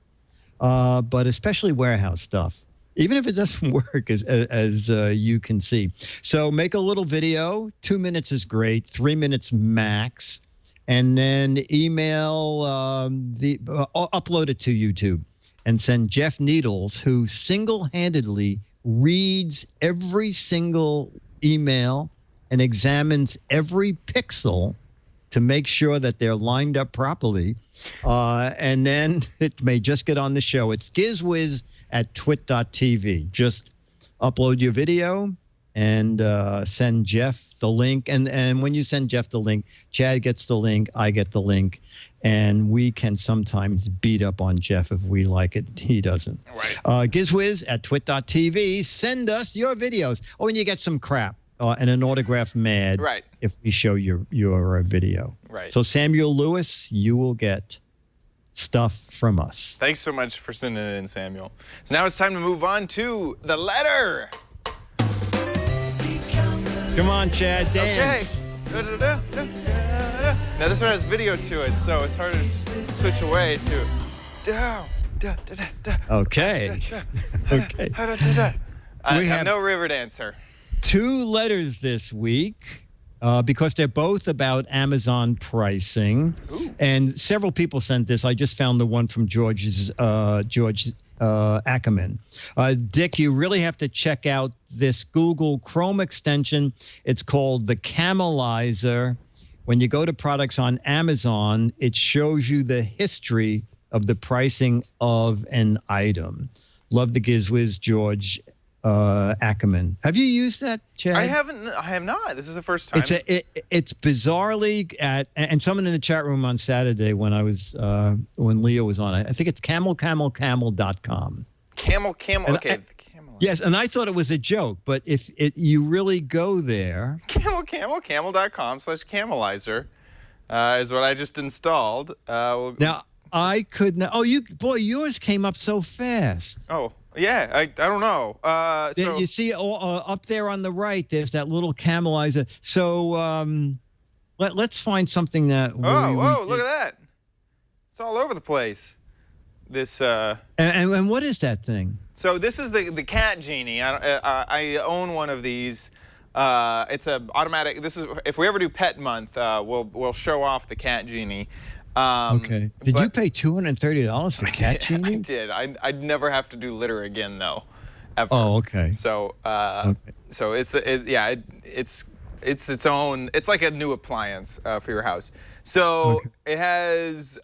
but especially warehouse stuff, even if it doesn't work, as you can see. So make a little video. 2 minutes is great. 3 minutes max. And then email, upload it to YouTube. And send Jeff Needles, who single-handedly reads every single email and examines every pixel to make sure that they're lined up properly. And then it may just get on the show. It's Giz Wiz at twit.tv. Just upload your video and send Jeff the link. And when you send Jeff the link, Chad gets the link, I get the link. And we can sometimes beat up on Jeff if we like it. He doesn't. Right. Giz Wiz at twit.tv. Send us your videos. Oh, and you get some crap and an autograph mad if we show your video. Right. So Samuel Lewis, you will get stuff from us. Thanks so much for sending it in, Samuel. So now it's time to move on to the letter. Come on, Chad, dance. Okay. Now this one has video to it, so it's hard to switch away to. Okay. Okay. I'm no river dancer. 2 letters this week because they're both about Amazon pricing. Ooh. And several people sent this. I just found the one from George Ackerman. Dick, you really have to check out this Google Chrome extension. It's called the Camelizer. When you go to products on Amazon, it shows you the history of the pricing of an item. Love the Giz Wiz, George Ackerman. Have you used that, Chad? I have not. This is the first time. It's bizarrely and someone in the chat room on Saturday when I was when Leo was on, I think it's camelcamel.com. Camel. Okay. Yes, and I thought it was a joke, but if you really go there, camel.com/camelizer is what I just installed. Now I could not. Oh, yours came up so fast. Oh. Yeah, I don't know. So you see up there on the right, there's that little Camelizer. So let's find something that. Whoa! Look at that! It's all over the place. This. And what is that thing? So this is the Cat Genie. I own one of these. It's a automatic. This is if we ever do Pet Month, we'll show off the Cat Genie. Okay. Did you pay $230 for cat I changing? did. I'd never have to do litter again, though, ever. Oh, okay. So, so it's its own. It's like a new appliance for your house. So it has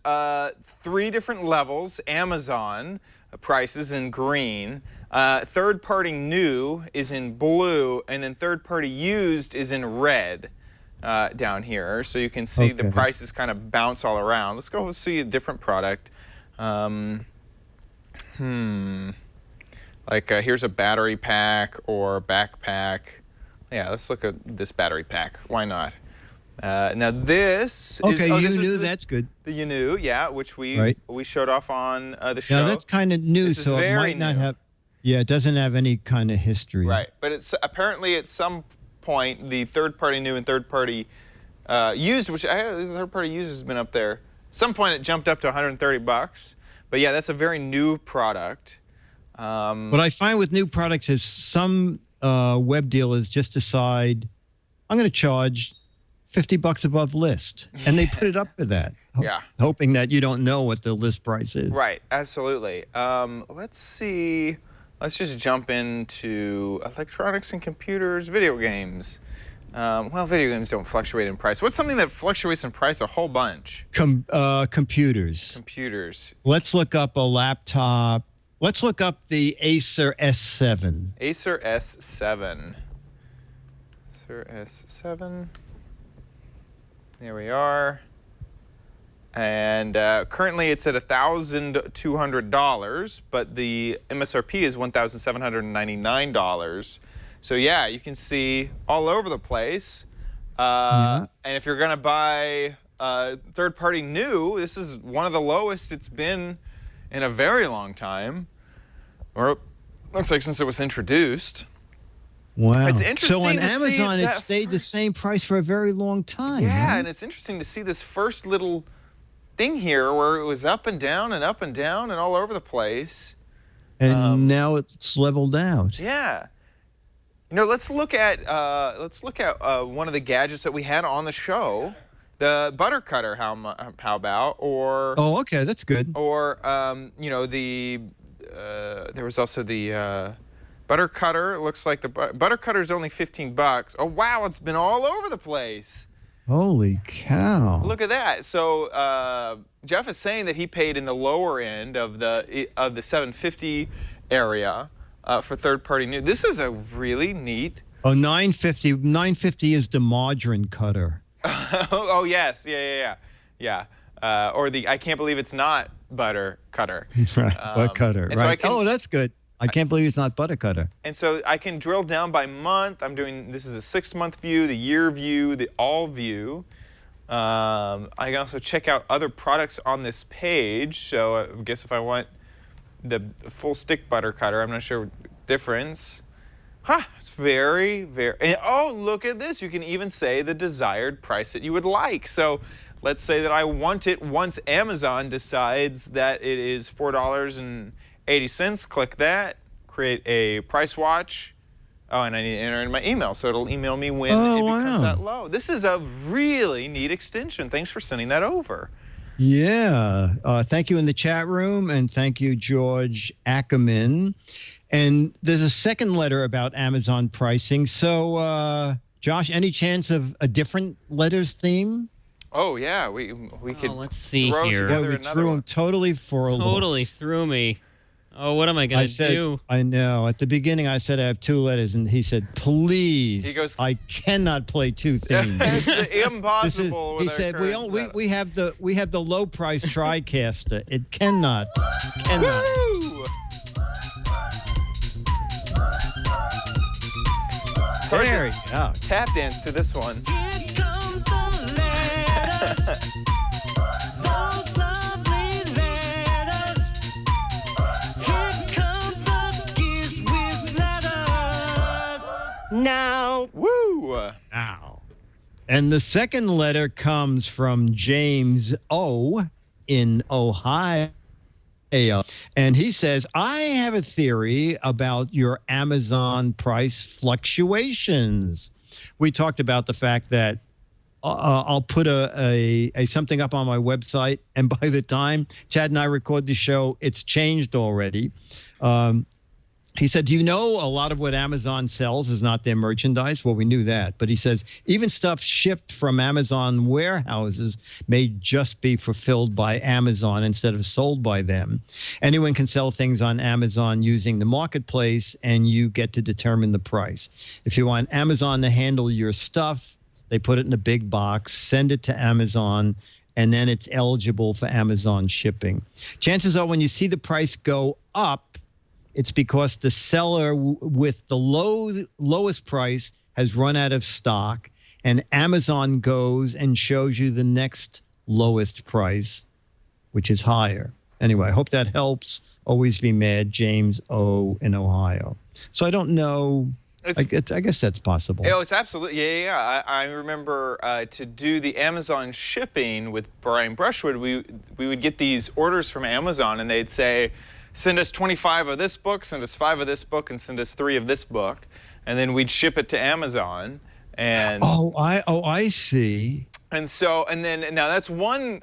3 different levels. Amazon prices in green. Third-party new is in blue, and then third-party used is in red down here. So you can see the prices kind of bounce all around. Let's go see a different product. Like here's a battery pack or backpack. Yeah, let's look at this battery pack. Why not? Now this is that's good. The Yanu, yeah, which we showed off on the show. Now that's kind of new, so it might not have. Yeah, it doesn't have any kind of history. Right, but it's apparently at some point the third-party new and third-party used, which the third-party used has been up there. At some point it jumped up to $130. But yeah, that's a very new product. What I find with new products is some web dealers just decide, I'm going to charge $50 above list, and they put it up for that. Yeah. Hoping that you don't know what the list price is. Right, absolutely. Let's see. Let's just jump into electronics and computers, video games. Well, video games don't fluctuate in price. What's something that fluctuates in price a whole bunch? Computers. Computers. Let's look up a laptop. Let's look up the Acer S7. Acer S7. Acer S7. There we are. And currently it's at $1,200, but the MSRP is $1,799. So yeah, you can see all over the place. And if you're gonna buy third-party new, this is one of the lowest it's been in a very long time. Or looks like since it was introduced. Wow. It's interesting so on to Amazon, see it stayed the same price for a very long time. Yeah, right? and it's interesting to see this first little thing here where it was up and down and up and down and all over the place. And now it's leveled out. Yeah. You know, let's look at one of the gadgets that we had on the show, the butter cutter. How about? Or okay, that's good. Or you know, there was also the butter cutter. It looks like the butter cutter is only $15. Oh wow, it's been all over the place. Holy cow! Look at that. So Jeff is saying that he paid in the lower end of the $750 area for third-party new. This is a really neat. Oh, $950. $950 is the margarine cutter. Oh yes, yeah. Or the I can't believe it's not butter cutter. Right, butter cutter. Right. So that's good. I can't believe it's not butter cutter. And so I can drill down by month. This is the 6-month view, the year view, the all view. I can also check out other products on this page. So I guess if I want the full stick butter cutter, I'm not sure difference. It's very, very, and oh, look at this. You can even say the desired price that you would like. So let's say that I want it once Amazon decides that it is $4.80. Click that, create a price watch. Oh, and I need to enter in my email, so it'll email me when it becomes that low. This is a really neat extension. Thanks for sending that over. Yeah. Thank you in the chat room, and thank you, George Ackerman. And there's a second letter about Amazon pricing. So, Josh, any chance of a different letters theme? Oh, yeah. We could let's see throw here. together We another threw one. him totally for a loop. Totally threw me. Oh, what am I going to do? I know. At the beginning, I said I have 2 letters, and he said, please, He goes, I cannot play 2 themes. It's impossible. He said, we have the low price TriCaster. It cannot. Woo! There you go. Tap dance to this one. Here come the letters, those lovely letters. Here come the Giz Wiz letters. Now. Woo! Now. And the second letter comes from James O. in Ohio. And he says, I have a theory about your Amazon price fluctuations. We talked about the fact that I'll put a something up on my website, and by the time Chad and I record the show, it's changed already. He said, do you know a lot of what Amazon sells is not their merchandise? Well, we knew that. But he says, even stuff shipped from Amazon warehouses may just be fulfilled by Amazon instead of sold by them. Anyone can sell things on Amazon using the marketplace, and you get to determine the price. If you want Amazon to handle your stuff, they put it in a big box, send it to Amazon, and then it's eligible for Amazon shipping. Chances are when you see the price go up, it's because the seller with the lowest price has run out of stock, and Amazon goes and shows you the next lowest price, which is higher. Anyway, I hope that helps. Always be mad, James O. in Ohio. So I don't know. I guess that's possible. Oh, it's absolutely, yeah. I remember to do the Amazon shipping with Brian Brushwood, we would get these orders from Amazon, and they'd say, send us 25 of this book, send us 5 of this book, and send us 3 of this book, and then we'd ship it to Amazon. And I see. And so, and then now that's one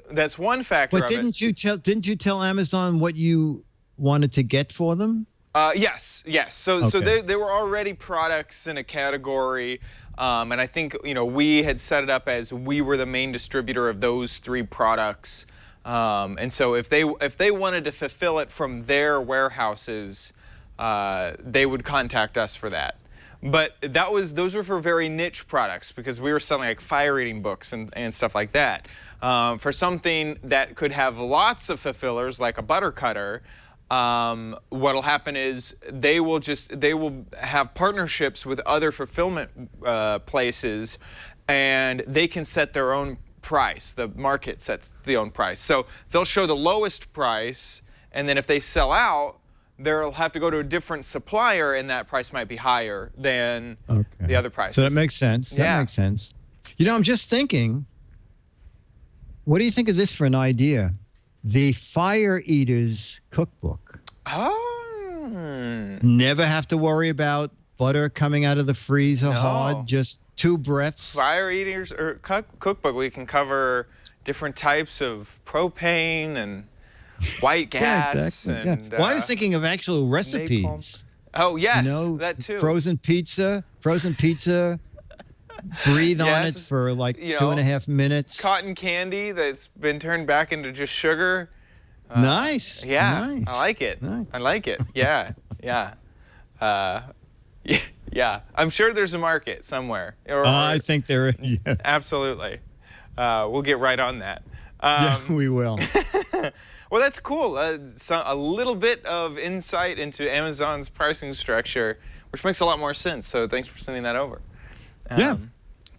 factor. But didn't you tell Amazon what you wanted to get for them? Yes. So they were already products in a category, and I think we had set it up as we were the main distributor of those 3 products. And so if they wanted to fulfill it from their warehouses, they would contact us for that. But those were for very niche products because we were selling like fire eating books and stuff like that. For something that could have lots of fulfillers like a butter cutter, what'll happen is they will have partnerships with other fulfillment places, and they can set their own price. The market sets the own price. So they'll show the lowest price, and then if they sell out, they'll have to go to a different supplier, and that price might be higher than the other prices. So that makes sense. That makes sense. I'm just thinking, what do you think of this for an idea? The Fire Eaters Cookbook. Oh. Never have to worry about butter coming out of the freezer hard, just 2 breaths. Fire Eaters or cookbook, we can cover different types of propane and white gas. Exactly. And, well, I was thinking of actual recipes. napalm. Oh, yes, that too. Frozen pizza, breathe on it for like 2.5 minutes. Cotton candy that's been turned back into just sugar. Nice. Yeah, nice. I like it. Nice. I like it. Yeah. Yeah. I'm sure there's a market somewhere. I think there is. Yes. Absolutely. We'll get right on that. Yeah, we will. Well, that's cool. A little bit of insight into Amazon's pricing structure, which makes a lot more sense. So thanks for sending that over. Perfect.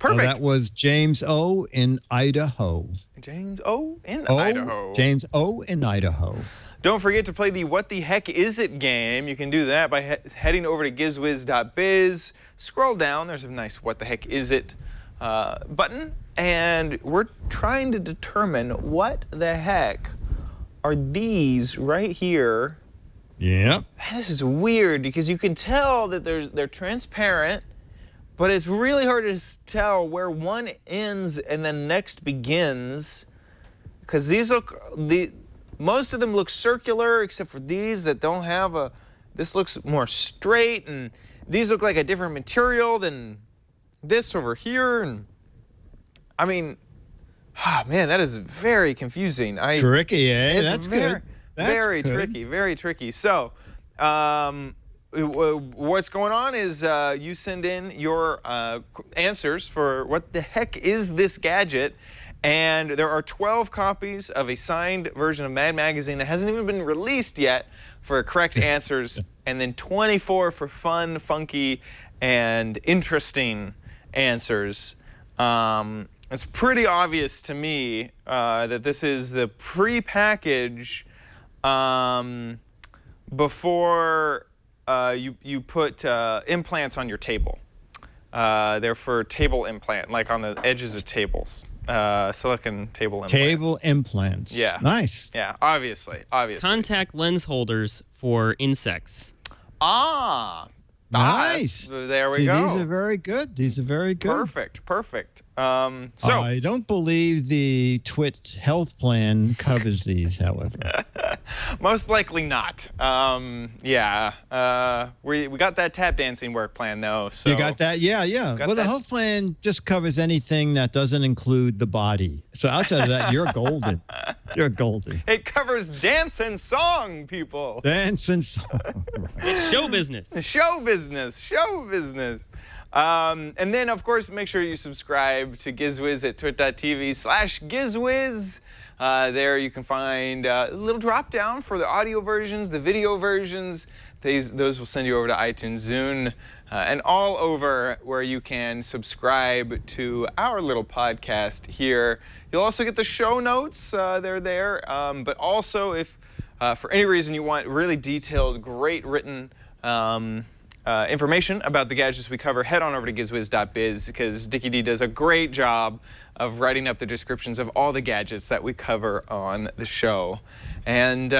Well, that was James O. in Idaho. James O. in Idaho. James O. in Idaho. Don't forget to play the What the Heck Is It game. You can do that by heading over to gizwiz.biz. Scroll down. There's a nice What the Heck Is It button. And we're trying to determine what the heck are these right here. Yep. This is weird because you can tell that they're transparent, but it's really hard to tell where one ends and then next begins, because most of them look circular except for these that don't have this looks more straight, and these look like a different material than this over here. And I mean, man, that is very confusing. Tricky, eh? That's good. Very tricky, very tricky. So, what's going on is you send in your answers for what the heck is this gadget, and there are 12 copies of a signed version of Mad Magazine that hasn't even been released yet for correct answers, and then 24 for fun, funky, and interesting answers. It's pretty obvious to me that this is the pre-package before you put implants on your table. They're for table implant, like on the edges of tables. Silicon table implants. Table implants. Yeah. Nice. Yeah, obviously. Contact lens holders for insects. Ah. Nice. So there we See, go. These are very good. These are very good. Perfect. So I don't believe the Twit health plan covers these, however. most likely not. We got that tap dancing work plan though. So You got that? Yeah. Well, the health plan just covers anything that doesn't include the body. So outside of that, you're golden. You're golden. It covers dance and song, people. Dance and song. It's show business. Show business. And then, of course, make sure you subscribe to Giz Wiz at twit.tv/GizWiz. There you can find a little drop down for the audio versions, the video versions. Those will send you over to iTunes, Zune, and all over where you can subscribe to our little podcast here. You'll also get the show notes. They're there. But also, if for any reason you want really detailed, great written information about the gadgets we cover, head on over to gizwiz.biz because Dickie D does a great job of writing up the descriptions of all the gadgets that we cover on the show. And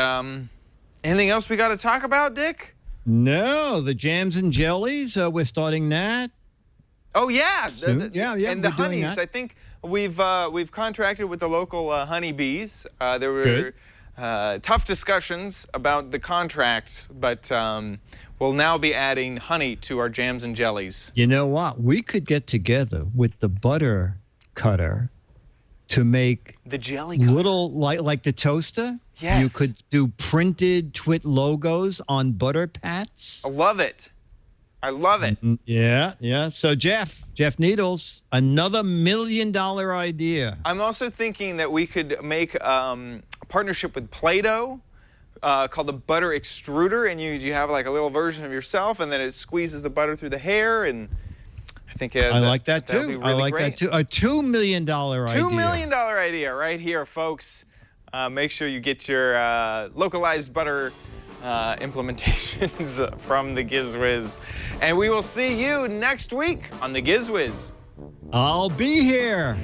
anything else we got to talk about, Dick? No, the jams and jellies. We're starting that. Oh yeah, Yeah. And the we're doing honeys. that. I think we've contracted with the local honeybees. There were Good. tough discussions about the contract, but we'll now be adding honey to our jams and jellies. You know what? We could get together with the butter cutter to make The jelly cutter. little like the toaster. Yes. You could do printed Twit logos on butter pats. I love it. Yeah. So Jeff Needles, another $1 million idea. I'm also thinking that we could make a partnership with Play-Doh called the butter extruder, and you have like a little version of yourself, and then it squeezes the butter through the hair, and I think I like that that'd be too. really I like great. that too. A $2 million idea. $2 million idea right here, folks. Make sure you get your localized butter implementations from the Giz Wiz. And we will see you next week on the Giz Wiz. I'll be here.